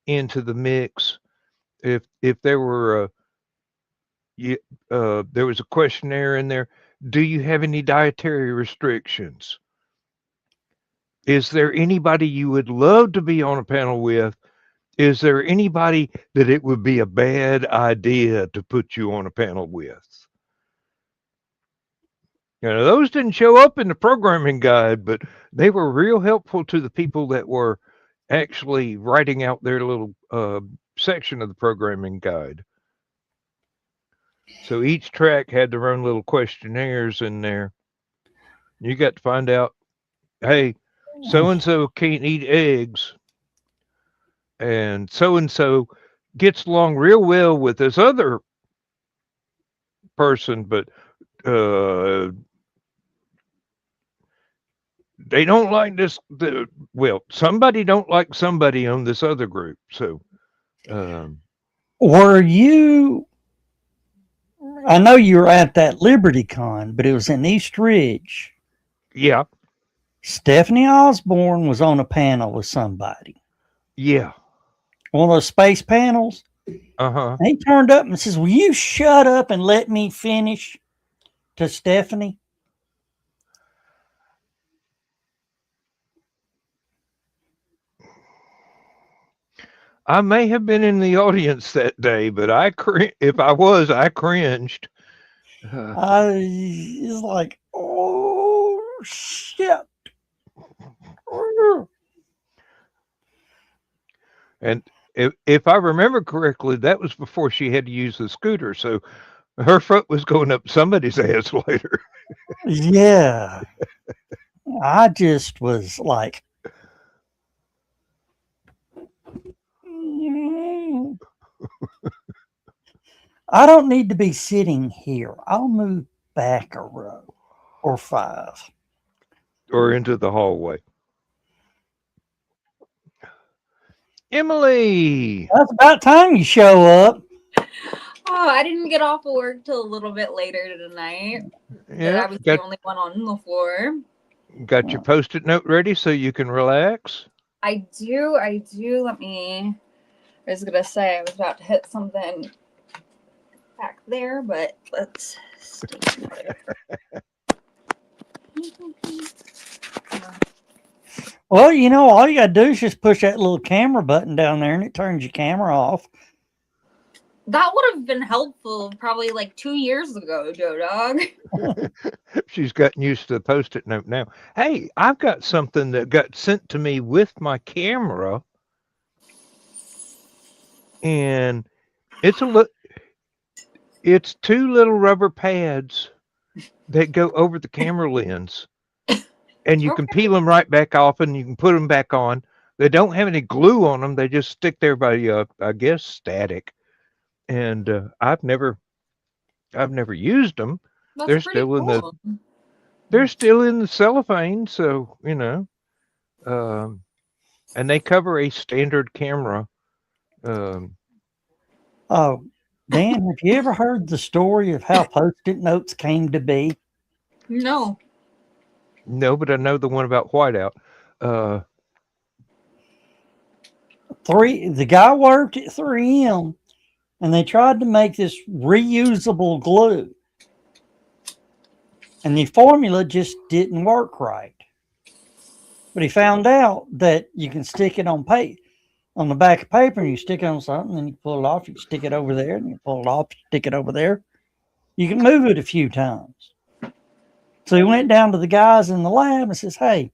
the mix if there were there was a questionnaire in there. Do you have any dietary restrictions? Is there anybody you would love to be on a panel with? Is there anybody that it would be a bad idea to put you on a panel with? Those didn't show up in the programming guide, but they were real helpful to the people that were actually writing out their little section of the programming guide. So each track had their own little questionnaires in there. You got to find out, hey, so and so can't eat eggs, and so gets along real well with this other person, but they don't like this. Somebody don't like somebody on this other group. So,
Were you? I know you were at that Liberty Con, but it was in East Ridge.
yeah,
Stephanie Osborne was on a panel with somebody.
yeah,
One of those space panels.
uh-huh.
He turned up and says, "Will you shut up and let me finish?" To Stephanie.
I may have been in the audience that day, but if I was, I cringed.
It's like, oh shit.
And if I remember correctly, that was before she had to use the scooter. So her foot was going up somebody's ass later.
Yeah. I just was like, I don't need to be sitting here. I'll move back a row or 5.
Or into the hallway. Emily.
That's about time you show up.
Oh, I didn't get off of work till a little bit later tonight.
Yeah,
I was the only one on the floor.
Got your post-it note ready so you can relax?
I do. Let me. I was gonna say I was about to hit something back there, but let's stay there.
Well, you know, all you got to do is just push that little camera button down there and it turns your camera off.
That would have been helpful probably like 2 years ago, Joe Dog.
She's gotten used to the post-it note now. Hey, I've got something that got sent to me with my camera. And it's it's 2 little rubber pads that go over the camera lens. And you can peel them right back off and you can put them back on. They don't have any glue on them. They just stick there by, I guess, static. And I've never used them.
That's
They're
pretty
still
cool.
they're still in the cellophane, so you know. And they cover a standard camera.
Oh, Dan, have you ever heard the story of how Post-it notes came to be?
No.
No, but I know the one about whiteout.
The guy worked at 3M, and they tried to make this reusable glue, and the formula just didn't work right. But he found out that you can stick it on the back of paper, and you stick it on something, and you pull it off. You stick it over there, and you pull it off. Stick it over there. You can move it a few times. So he went down to the guys in the lab and says, "Hey,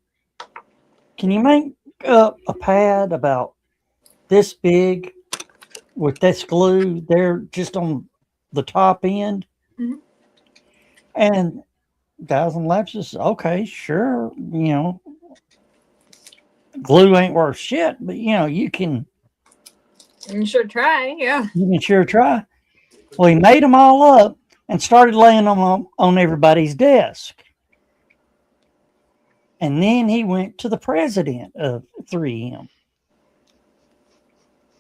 can you make up a pad about this big with this glue there just on the top end?"
Mm-hmm.
And guys in the lab says, "Okay, sure. You know, glue ain't worth shit, but you know, you can
sure try. Yeah.
You can sure try." Well, he made them all up and started laying them on everybody's desk. And then he went to the president of 3M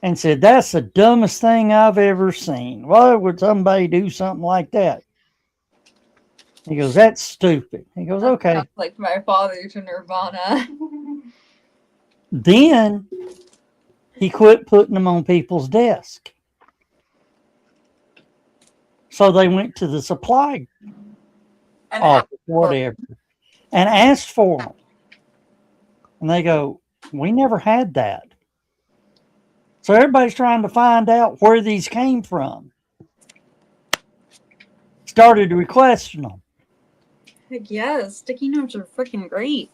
and said, "That's the dumbest thing I've ever seen. Why would somebody do something like that?" He goes, "That's stupid." He goes, "Okay."
Sounds like my father to Nirvana.
Then he quit putting them on people's desk. So they went to the supply office, whatever, and asked for them. And they go, "We never had that." So everybody's trying to find out where these came from. Started requesting them.
Heck yeah, sticky notes are freaking great.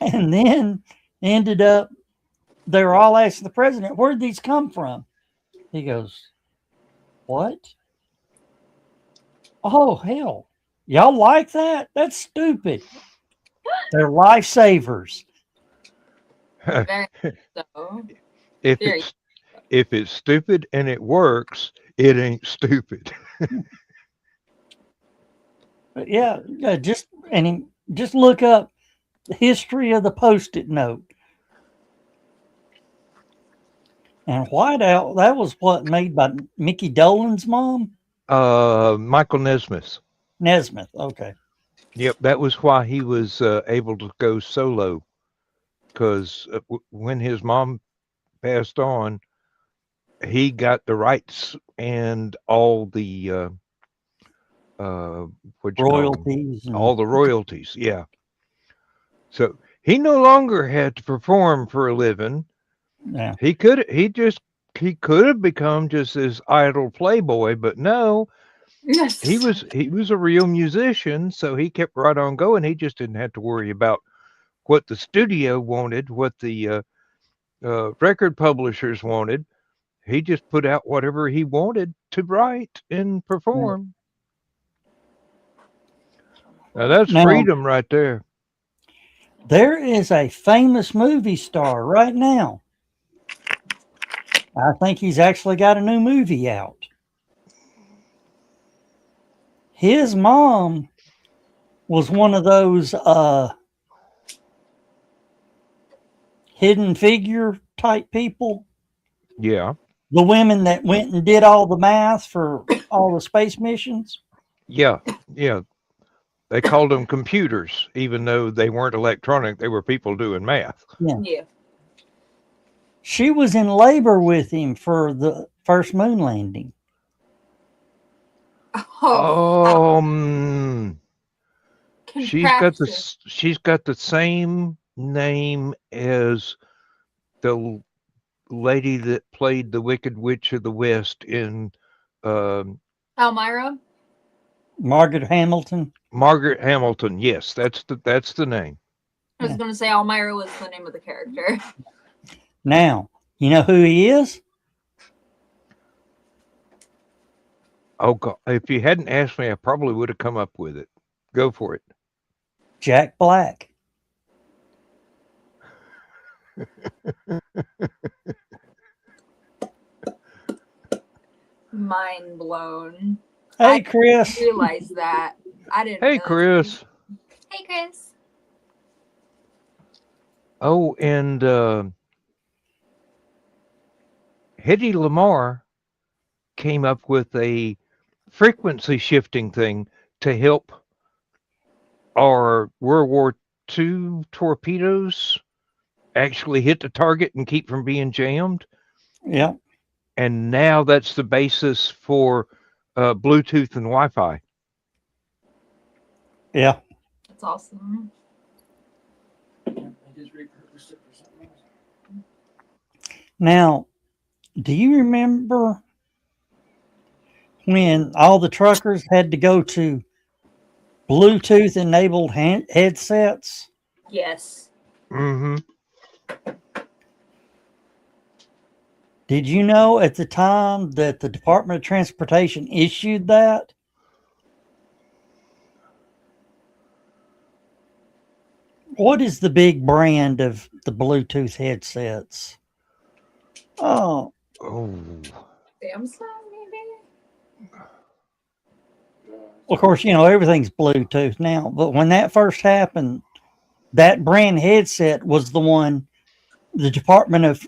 And then ended up, they were all asking the president, "Where'd these come from?" He goes, "What? Oh, hell. Y'all like that? That's stupid. They're lifesavers."
Very so.
If it's stupid and it works, it ain't stupid.
But yeah, just look up the history of the Post-it note. And whiteout, that was what made by Mickey Dolenz mom?
Michael Nesmith.
Nesmith, okay.
Yep, that was why he was able to go solo. Because when his mom passed on, he got the rights and all the
royalties.
All the royalties, yeah. So he no longer had to perform for a living.
Yeah.
He could have become just this idle playboy, but no,
Yes.
He was a real musician, so he kept right on going. He just didn't have to worry about what the studio wanted, what the record publishers wanted. He just put out whatever he wanted to write and perform. Now that's
Now,
freedom right there.
there is a famous movie star right now. I think he's actually got a new movie out. His mom was one of those hidden figure type people.
Yeah,
The women that went and did all the math for all the space missions.
yeah, yeah. They called them computers, even though they weren't electronic. They were people doing math.
Yeah.
She was in labor with him for the first moon landing.
Oh,
She's got
contraption.
she's got the same name as the lady that played the Wicked Witch of the West in
Elmira.
Margaret Hamilton.
Margaret Hamilton. Yes, that's the name.
I was going to say Elmira was the name of the character.
Now, you know who he is?
Oh God! If you hadn't asked me, I probably would have come up with it. Go for it.
Jack Black.
Mind blown.
Hey, Chris.
I realized that. I didn't.
Hey, Chris.
Hey, Chris.
Oh, and Hedy Lamarr came up with a frequency shifting thing to help our World War II torpedoes actually hit the target and keep from being jammed.
Yeah.
And now that's the basis for Bluetooth and Wi-Fi.
Yeah.
That's awesome.
Now, do you remember when all the truckers had to go to Bluetooth enabled headsets?
Yes.
Mm-hmm.
Did you know at the time that the Department of Transportation issued that? What is the big brand of the Bluetooth headsets? Oh,
Samsung, maybe?
of course, you know, everything's Bluetooth now. But when that first happened, that brand headset was the one the Department of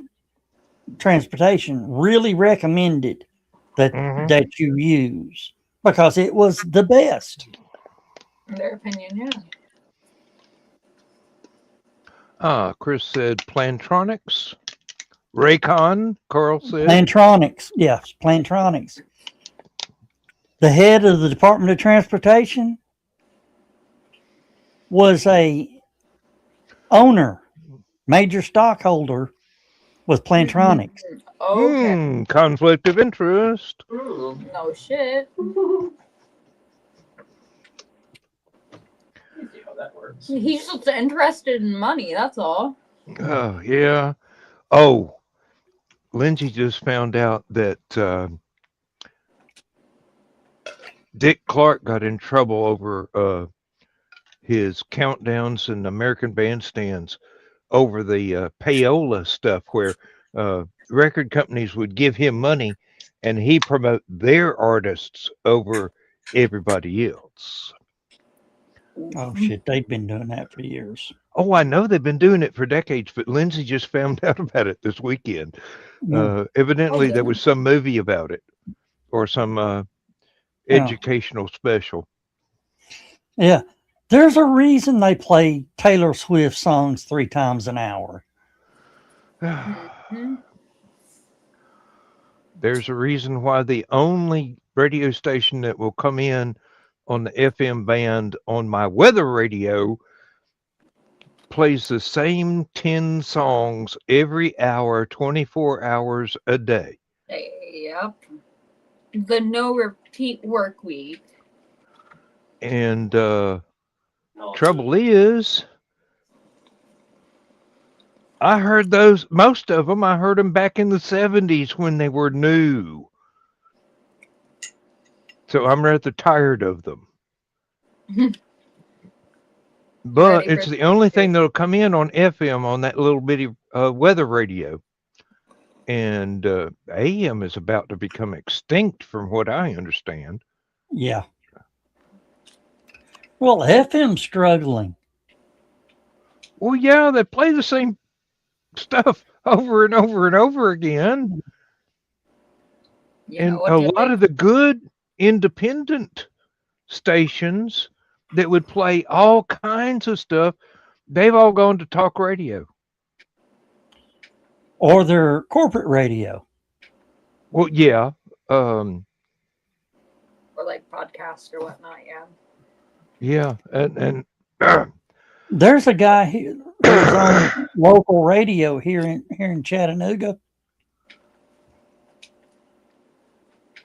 Transportation really recommended that that you use because it was the best.
In their opinion, yeah.
Chris said Plantronics. Raycon, Carl said.
Plantronics, yes, Plantronics. The head of the Department of Transportation was a owner, major stockholder with Plantronics.
Okay.
Conflict of interest.
No shit. He's just interested in money, that's all.
Oh, yeah. Oh, Lindsay just found out that Dick Clark got in trouble over his countdowns and American Bandstands over the payola stuff where record companies would give him money and he promote their artists over everybody else.
Oh shit, they've been doing that for years.
Oh, I know they've been doing it for decades, but Lindsay just found out about it this weekend. Evidently, there was some movie about it or some educational special.
Yeah. There's a reason they play Taylor Swift songs 3 times an hour.
There's a reason why the only radio station that will come in on the FM band on my weather radio plays the same 10 songs every hour, 24 hours a day.
Yep. The no repeat work week.
And trouble is, I heard those, most of them, I heard them back in the 70s when they were new. So I'm rather tired of them. But it's the only thing that'll come in on FM on that little bitty weather radio. And AM is about to become extinct from what I understand.
Yeah. Well, FM's struggling.
Well, yeah, they play the same stuff over and over and over again. And a lot of the good independent stations that would play all kinds of stuff, they've all gone to talk radio.
Or their corporate radio.
Well, yeah.
Or like podcast or whatnot, yeah.
Yeah, and
there's a guy who's on local radio here in Chattanooga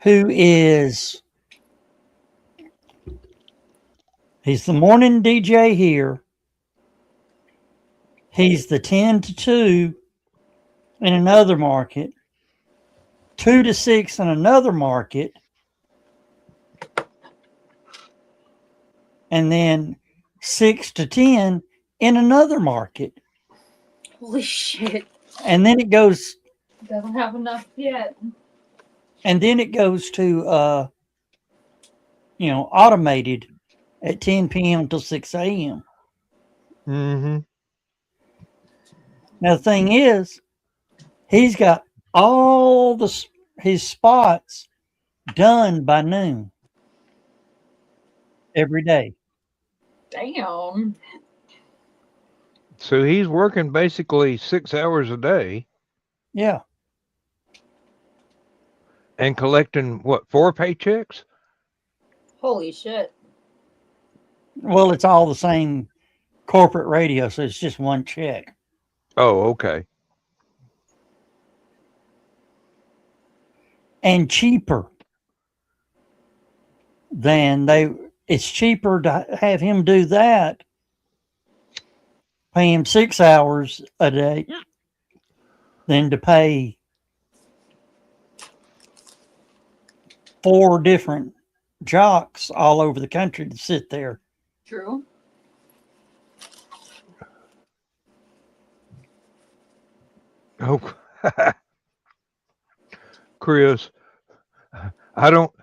who is, he's the morning DJ here. He's the 10 to 2 in another market, 2 to 6 in another market, and then 6 to 10 in another market.
Holy shit.
And then it goes.
Doesn't have enough yet.
And then it goes to, automated at 10 p.m. till 6 a.m.
Mm-hmm.
Now, the thing is, he's got all his spots done by noon every day.
Damn.
So he's working basically 6 hours a day.
Yeah.
And collecting, 4 paychecks?
Holy shit.
Well, it's all the same corporate radio, so it's just one check.
Oh, okay.
And cheaper than it's cheaper to have him do that, pay him 6 hours a day, than to pay 4 different jocks all over the country to sit there.
True.
Oh, Chris, I don't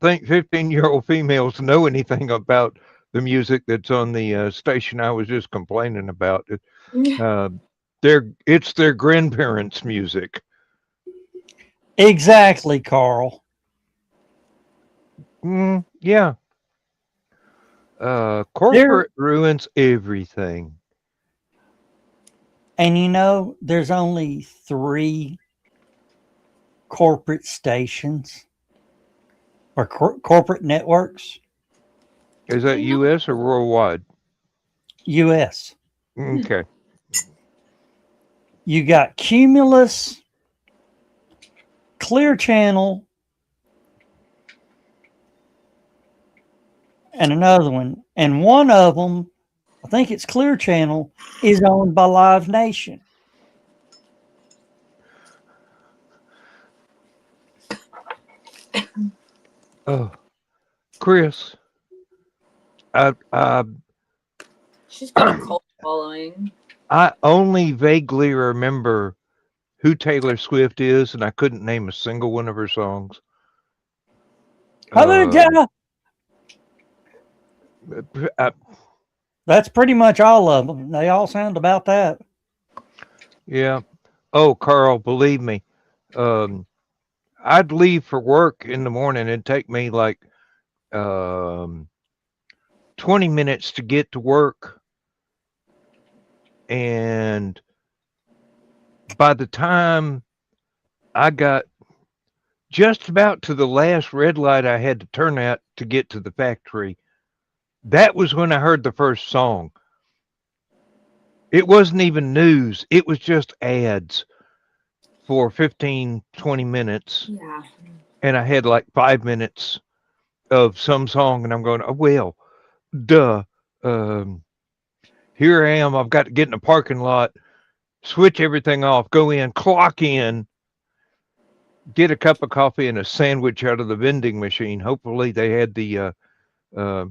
think 15-year-old females know anything about the music that's on the station I was just complaining about. It's their grandparents' music.
Exactly, Carl.
Yeah. Corporate ruins everything.
And there's only 3 corporate stations or corporate networks.
Is that U.S. or worldwide?
U.S.
Okay.
You got Cumulus, Clear Channel, and another one. And one of them, I think it's Clear Channel, is owned by Live Nation.
Oh, Chris,
she's got a cult following.
I only vaguely remember who Taylor Swift is, and I couldn't name a single one of her songs.
That's pretty much all of them. They all sound about that.
Yeah. Oh, Carl, believe me, I'd leave for work in the morning. It'd take me like 20 minutes to get to work. And by the time I got just about to the last red light I had to turn at to get to the factory, that was when I heard the first song. It wasn't even news. It was just ads for 15, 20 minutes.
Yeah.
and I had like 5 minutes of some song, and I'm going, oh, well, duh. Um, Here I am. I've got to get in the parking lot, switch everything off, go in, clock in, get a cup of coffee and a sandwich out of the vending machine. Hopefully, they had the uh, uh,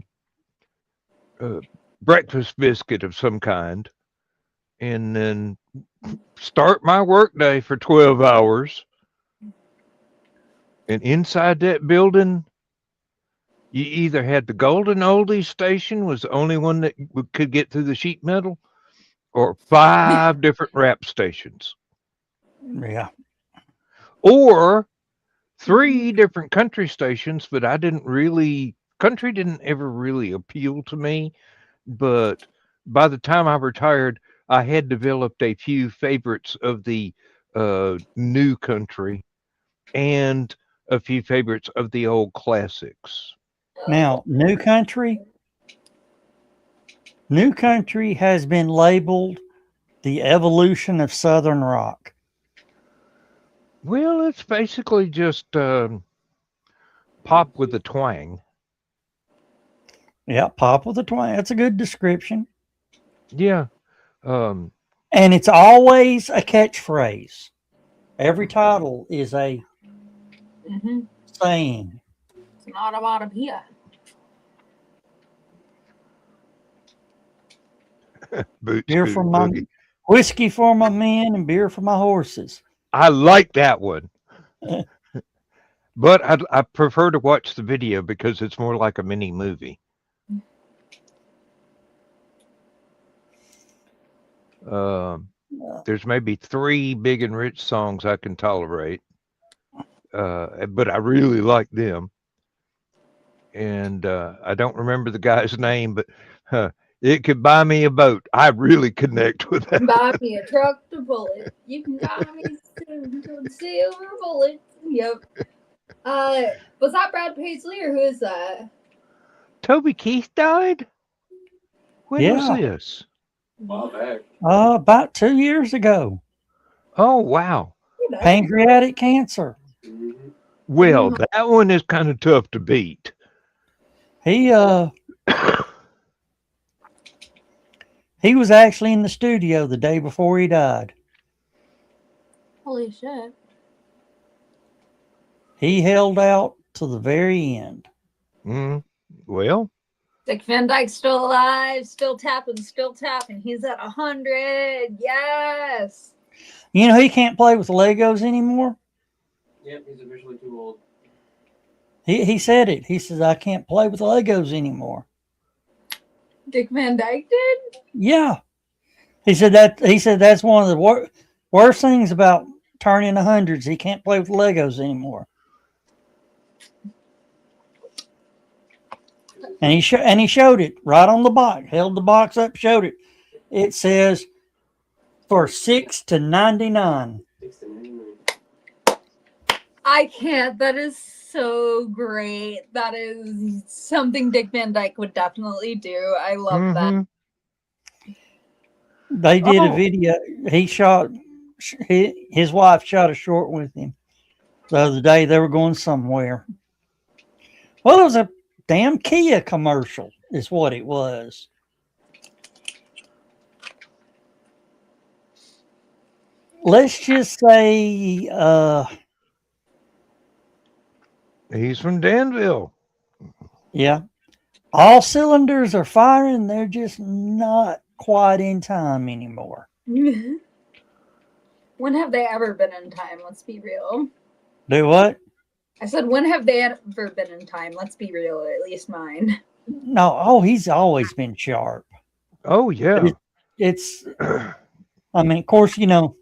breakfast biscuit of some kind, and then start my workday for 12 hours. And inside that building, you either had the Golden Oldies station was the only one that could get through the sheet metal, or 5 different rap stations,
Yeah.
or 3 different country stations. But country didn't ever really appeal to me. But by the time I retired, I had developed a few favorites of the new country and a few favorites of the old classics.
Now, New Country has been labeled the evolution of Southern rock.
Well, it's basically just pop with a twang.
Yeah, pop with a twang. That's a good description.
Yeah.
And it's always a catchphrase. Every title is a saying.
It's not about a Pia.
Beer for my whiskey for my men and beer for my horses.
I like that one. But I prefer to watch the video because it's more like a mini movie. There's maybe 3 Big and Rich songs I can tolerate, but I really like them. And I don't remember the guy's name, but it could buy me a boat. I really connect with that.
Buy me a truck to pull it. You can buy me some silver bullets. Yep. Was that Brad Paisley or who is that?
Toby Keith died? When was this?
About 2 years ago.
Oh, wow.
Pancreatic cancer.
Well, that one is kind of tough to beat.
He was actually in the studio the day before he died.
Holy shit.
He held out to the very end.
Well,
Dick Van Dyke's still alive, still tapping. He's at 100. Yes.
You know, he can't play with Legos anymore.
Yep, he's officially too old.
He said it. He says, I can't play with Legos anymore.
Dick Van Dyke did?
Yeah. He said that's one of the worst things about turning 100s. He can't play with Legos anymore. And he showed it right on the box. Held the box up, showed it. It says for $6 to $99.
I can't. That is so great. That is something Dick Van Dyke would definitely do. I love that.
They did a video. He shot. His wife shot a short with him the other day. They were going somewhere. Well, it was a damn Kia commercial is what it was. Let's just say
he's from Danville.
Yeah. All cylinders are firing. They're just not quite in time anymore.
When have they ever been in time? Let's be real.
Do what?
I said, when have they ever been in time? Let's be real, at least mine.
No, oh, he's always been sharp.
Oh, yeah.
It's, I mean, of course, you know.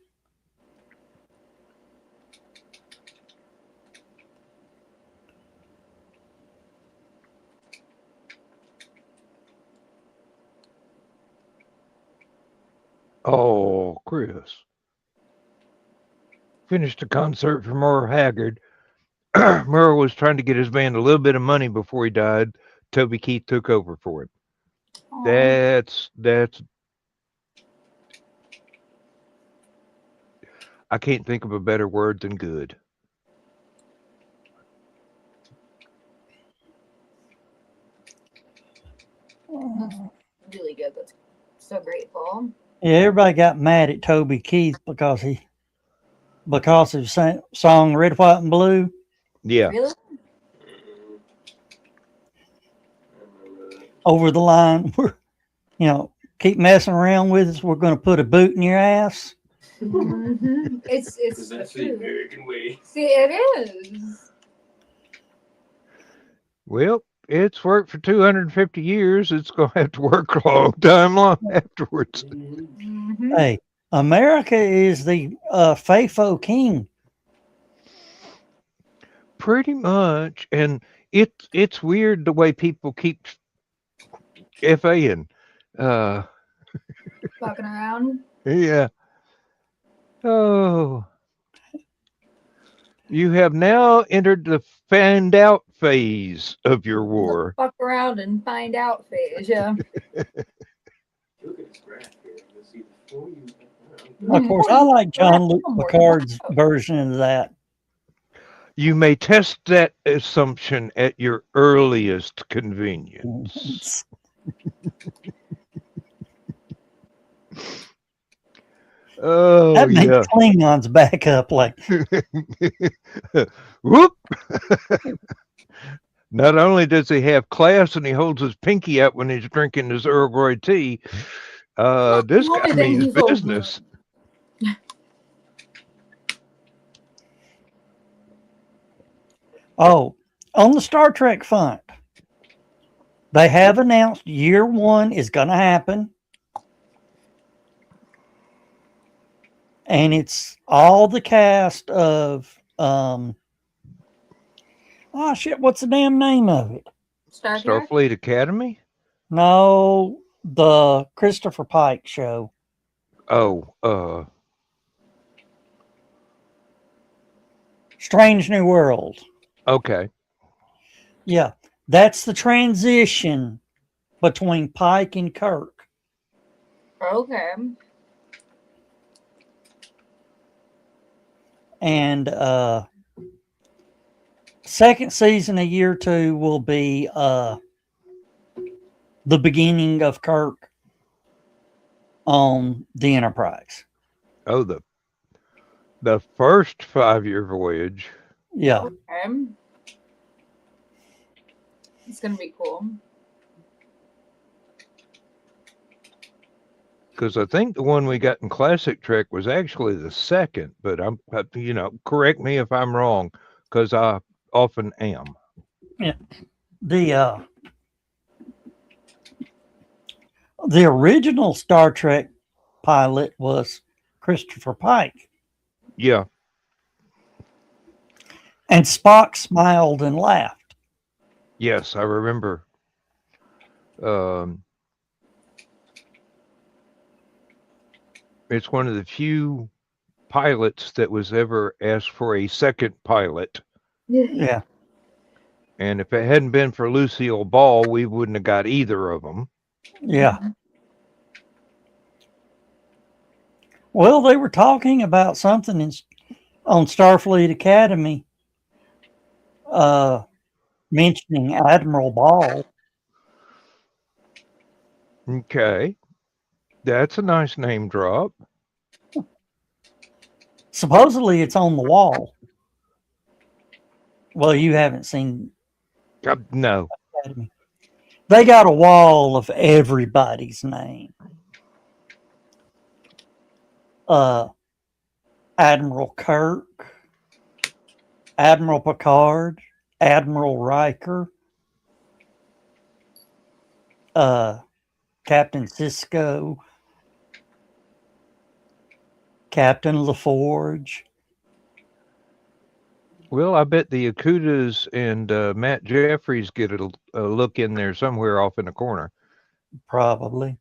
Oh, Chris. Finished a concert for Merle Haggard. Merle was trying to get his band a little bit of money before he died. Toby Keith took over for him. Aww. That's I can't think of a better word than good.
Really good. That's so grateful.
Yeah, everybody got mad at Toby Keith because of his song Red, White, and Blue.
Yeah.
Really?
Over the line, keep messing around with us. We're going to put a boot in your ass.
It's
That's the
true.
American way.
See, it is.
Well, it's worked for 250 years. It's going to have to work a long afterwards.
Mm-hmm.
Hey, America is the FAFO king.
Pretty much. And it's weird the way people keep FAing.
Fucking around.
Yeah. Oh. You have entered the find out phase of your war.
Fuck around and find out phase, yeah.
Look at this graph here. You'll see before you.
Of course, I like John Luke Picard's version of that.
You may test that assumption at your earliest convenience. Oh,
That makes
yeah.
Klingons back up like,
Whoop. Not only does he have class and he holds his pinky out when he's drinking his Earl Grey tea, this guy means business.
oh, on the Star Trek front, they have announced year one is going to happen. And it's all the cast of, what's the damn name of it?
Starfleet Academy?
No, the Christopher Pike show.
Oh,
Strange New World.
okay.
Yeah, that's the transition between Pike and Kirk.
Okay.
And second season of year two will be the beginning of Kirk on the Enterprise.
Oh, the first 5-year voyage.
Yeah.
Okay. It's gonna be cool.
Because I think the one we got in Classic Trek was actually the second, but correct me if I'm wrong, because I often am.
Yeah. The original Star Trek pilot was Christopher Pike.
Yeah.
And Spock smiled and laughed.
Yes, I remember. It's one of the few pilots that was ever asked for a second pilot.
Yeah.
And if it hadn't been for Lucille Ball, we wouldn't have got either of them.
Yeah. Well, they were talking about something on Starfleet Academy, mentioning Admiral Ball.
Okay. That's a nice name drop.
Supposedly it's on the wall. Well, you haven't seen
No.
Academy. They got a wall of everybody's name. Admiral Kirk, Admiral Picard, Admiral Riker, Captain Sisko, Captain LaForge.
Well, I bet the Akutas and Matt Jeffries get a look in there somewhere off in the corner.
Probably.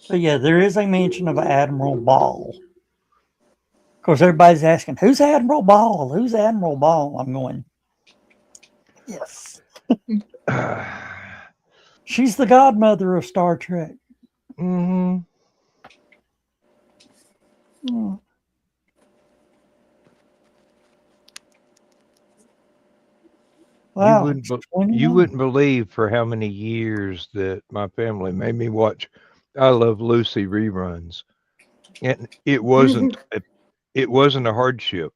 But yeah, there is a mention of Admiral Ball. Of course, everybody's asking, who's Admiral Ball? Who's Admiral Ball? I'm going, yes. She's the godmother of Star Trek.
Mm-hmm.
Mm. Wow.
wouldn't
it's
you
21.
wouldn't believe for how many years that my family made me watch I Love Lucy reruns, and it wasn't a hardship.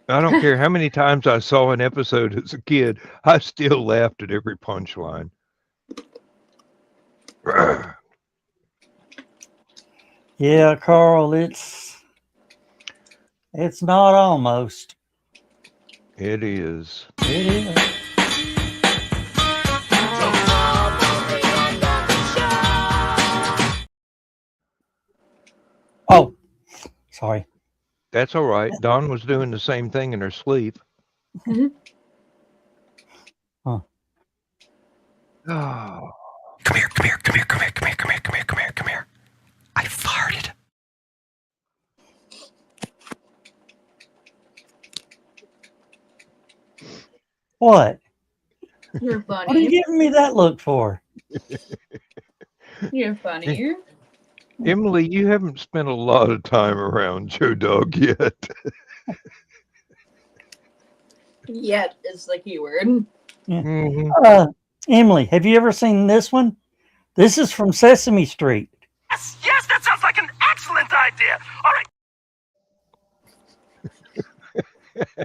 I don't care how many times I saw an episode as a kid, I still laughed at every punchline.
Yeah, Carl, it's not almost.
It is.
It is. Oh, sorry.
That's all right. Dawn was doing the same thing in her sleep.
Huh.
Oh,
Come here, come here, come here, come here, come here, come here, come here, come here, come here. I farted.
What?
You're
What are you
funny.
giving me that look for?
You're funny.
Emily, you haven't spent a lot of time around Joe Dog yet.
Yet is the keyword.
Mhm.
Emily, have you ever seen this one? This is from Sesame Street.
Yes, yes, that sounds like an excellent idea. All right.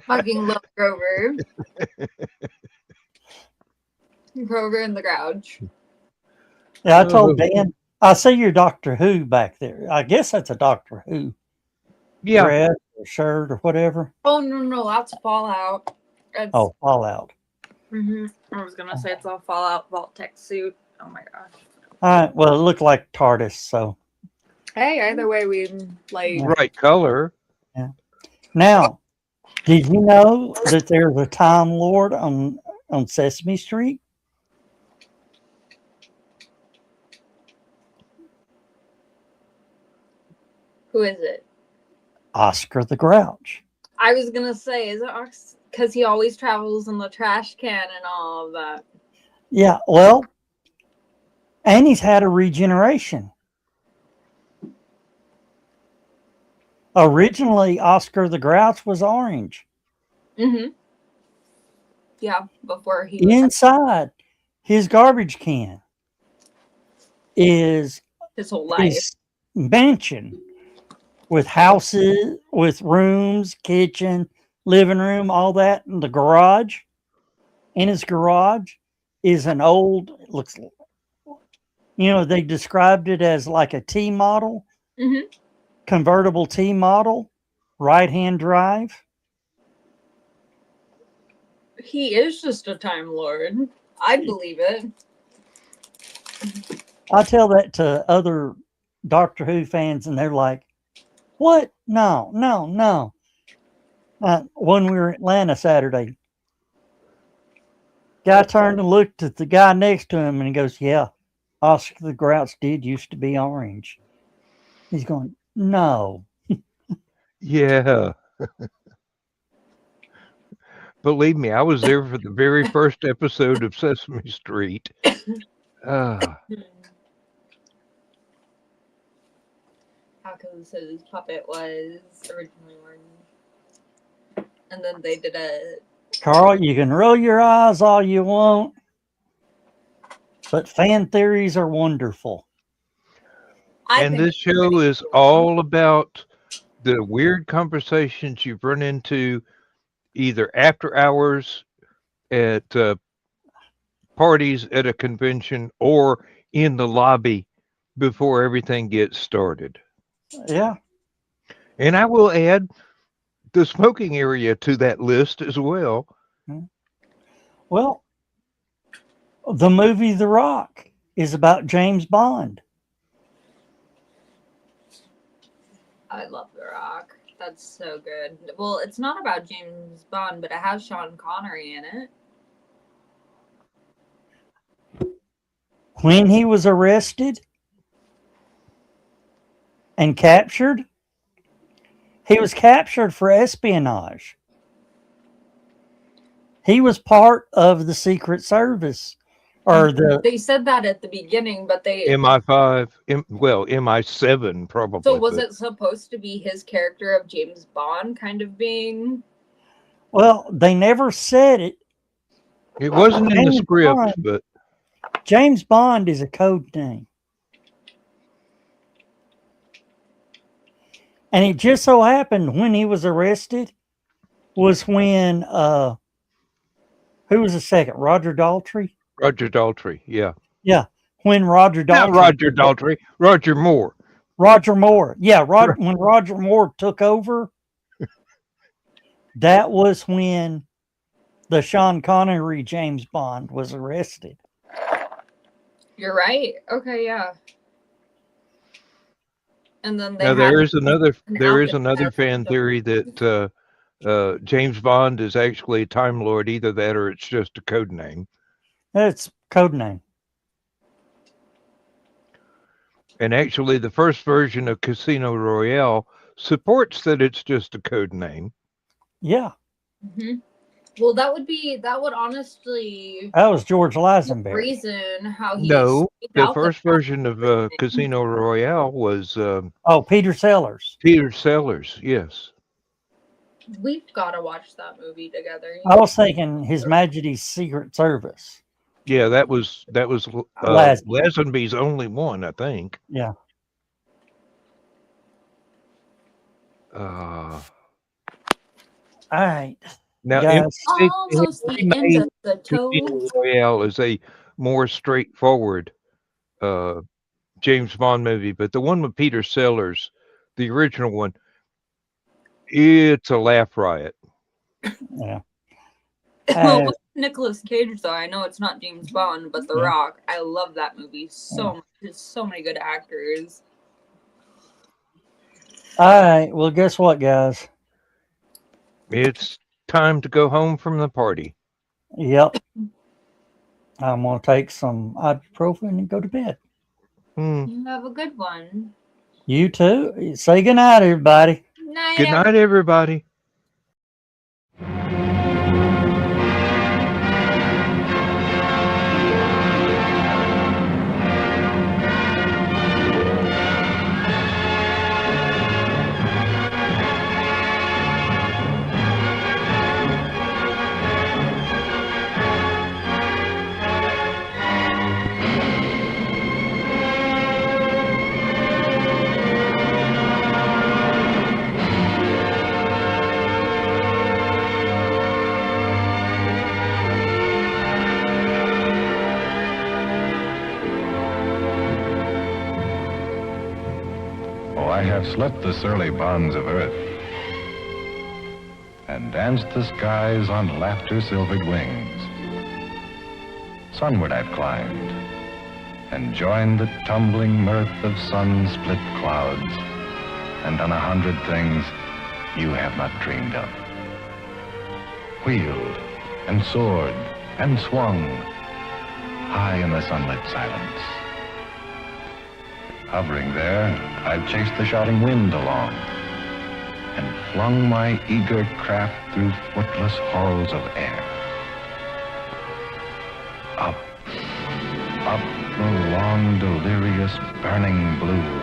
Fucking love Grover. Grover in the Grouch.
Yeah, I told Dan, I see your Doctor Who back there. I guess that's a Doctor Who
Yeah.
dress or shirt or whatever.
Oh no, that's Fallout. It's,
Oh, Fallout.
I was gonna say it's a Fallout Vault Tech suit. Oh my gosh.
All right. Well, it looked like TARDIS. So
Hey, either way, we like.
Right color.
now, did you know that there's a Time Lord on Sesame Street?
Who is it?
Oscar the Grouch.
I was gonna say, is it because he always travels in the trash can and all of that?
Yeah. Well, and he's had a regeneration. Originally, Oscar the Grouch was orange.
Yeah, before he was
Inside his garbage can is
his whole life.
his mansion with houses, with rooms, kitchen, living room, all that. And the garage, in his garage, is an old, it looks, they described it as like a T model, convertible T model, right-hand drive.
He is just a Time Lord. I believe it.
I tell that to other Doctor Who fans, and they're like, what? No. When we were in Atlanta Saturday, guy turned and looked at the guy next to him, and he goes, yeah, Oscar the Grouch did used to be orange. He's going, no.
Yeah. Believe me, I was there for the very first episode of Sesame Street.
How because his puppet was originally orange. And then they did a...
Carl, you can roll your eyes all you want, but fan theories are wonderful.
And this show is all about the weird conversations you've run into either after hours at parties at a convention or in the lobby before everything gets started.
Yeah.
And I will add the smoking area to that list as well.
Well, the movie The Rock is about James Bond.
I love The Rock. That's so good. Well, it's not about James Bond, but it has Sean Connery in it.
When he was arrested and captured, he was captured for espionage. He was part of the Secret Service, or
They said that at the beginning, but they...
MI5, MI7 probably.
So was it supposed to be his character of James Bond kind of being...
Well, they never said it.
It wasn't in the
James
script,
Bond.
but
James Bond is a code name. And it just so happened when he was arrested was when who was the second? Roger Daltrey?
Roger Daltrey, yeah.
Yeah. When Roger
Not
Daltrey
Roger Daltrey, Roger Moore.
Roger Moore. Yeah, when Roger Moore took over, that was when the Sean Connery James Bond was arrested.
You're right. Okay, yeah. And then they
Now
had
there is
an
another
outfit
fan theory that James Bond is actually a Time Lord. Either that or it's just a code name.
That's code name.
And actually, the first version of Casino Royale supports that it's just a code name.
Yeah.
Mm-hmm. Well, that would honestly
That was George
the
Lazenby.
reason how he
No,
escaped
the
out
first version of Casino Royale was
Oh, Peter Sellers.
Peter Sellers. Yes.
We've got to watch that movie together.
I was thinking His Majesty's Secret Service.
Yeah, that was Lazenby's only one, I think.
Yeah.
Uh,
All right.
now,
Guys.
Almost the end of the
Casino
toad.
Royale is a more straightforward James Bond movie, but the one with Peter Sellers, the original one, it's a laugh riot.
Yeah.
Well, with Nicolas Cage, though, I know it's not James Bond, but The
Yeah.
Rock. I love that movie so much. There's so many good actors.
All right. Well, guess what, guys?
It's time to go home from the party.
Yep. I'm going to take some ibuprofen and go to bed.
You have a good one.
You too. Say goodnight, everybody.
Night,
Good night, everybody.
I have slipped the surly bonds of earth and danced the skies on laughter-silvered wings. Sunward I've climbed and joined the tumbling mirth of sun-split clouds and done 100 things you have not dreamed of. Wheeled and soared and swung high in the sunlit silence. Hovering there, I've chased the shouting wind along and flung my eager craft through footless halls of air. Up, up the long, delirious, burning blue,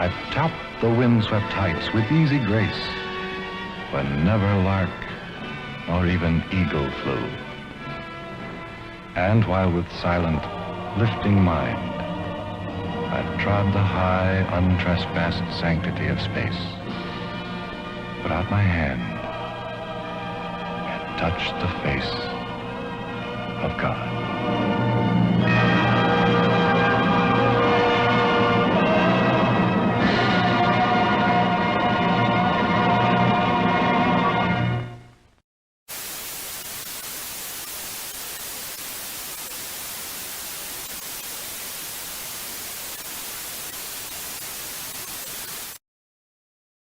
I've topped the windswept heights with easy grace, when never lark nor even eagle flew. And while with silent, lifting mind, I've trod the high, untrespassed sanctity of space, put out my hand and touched the face of God.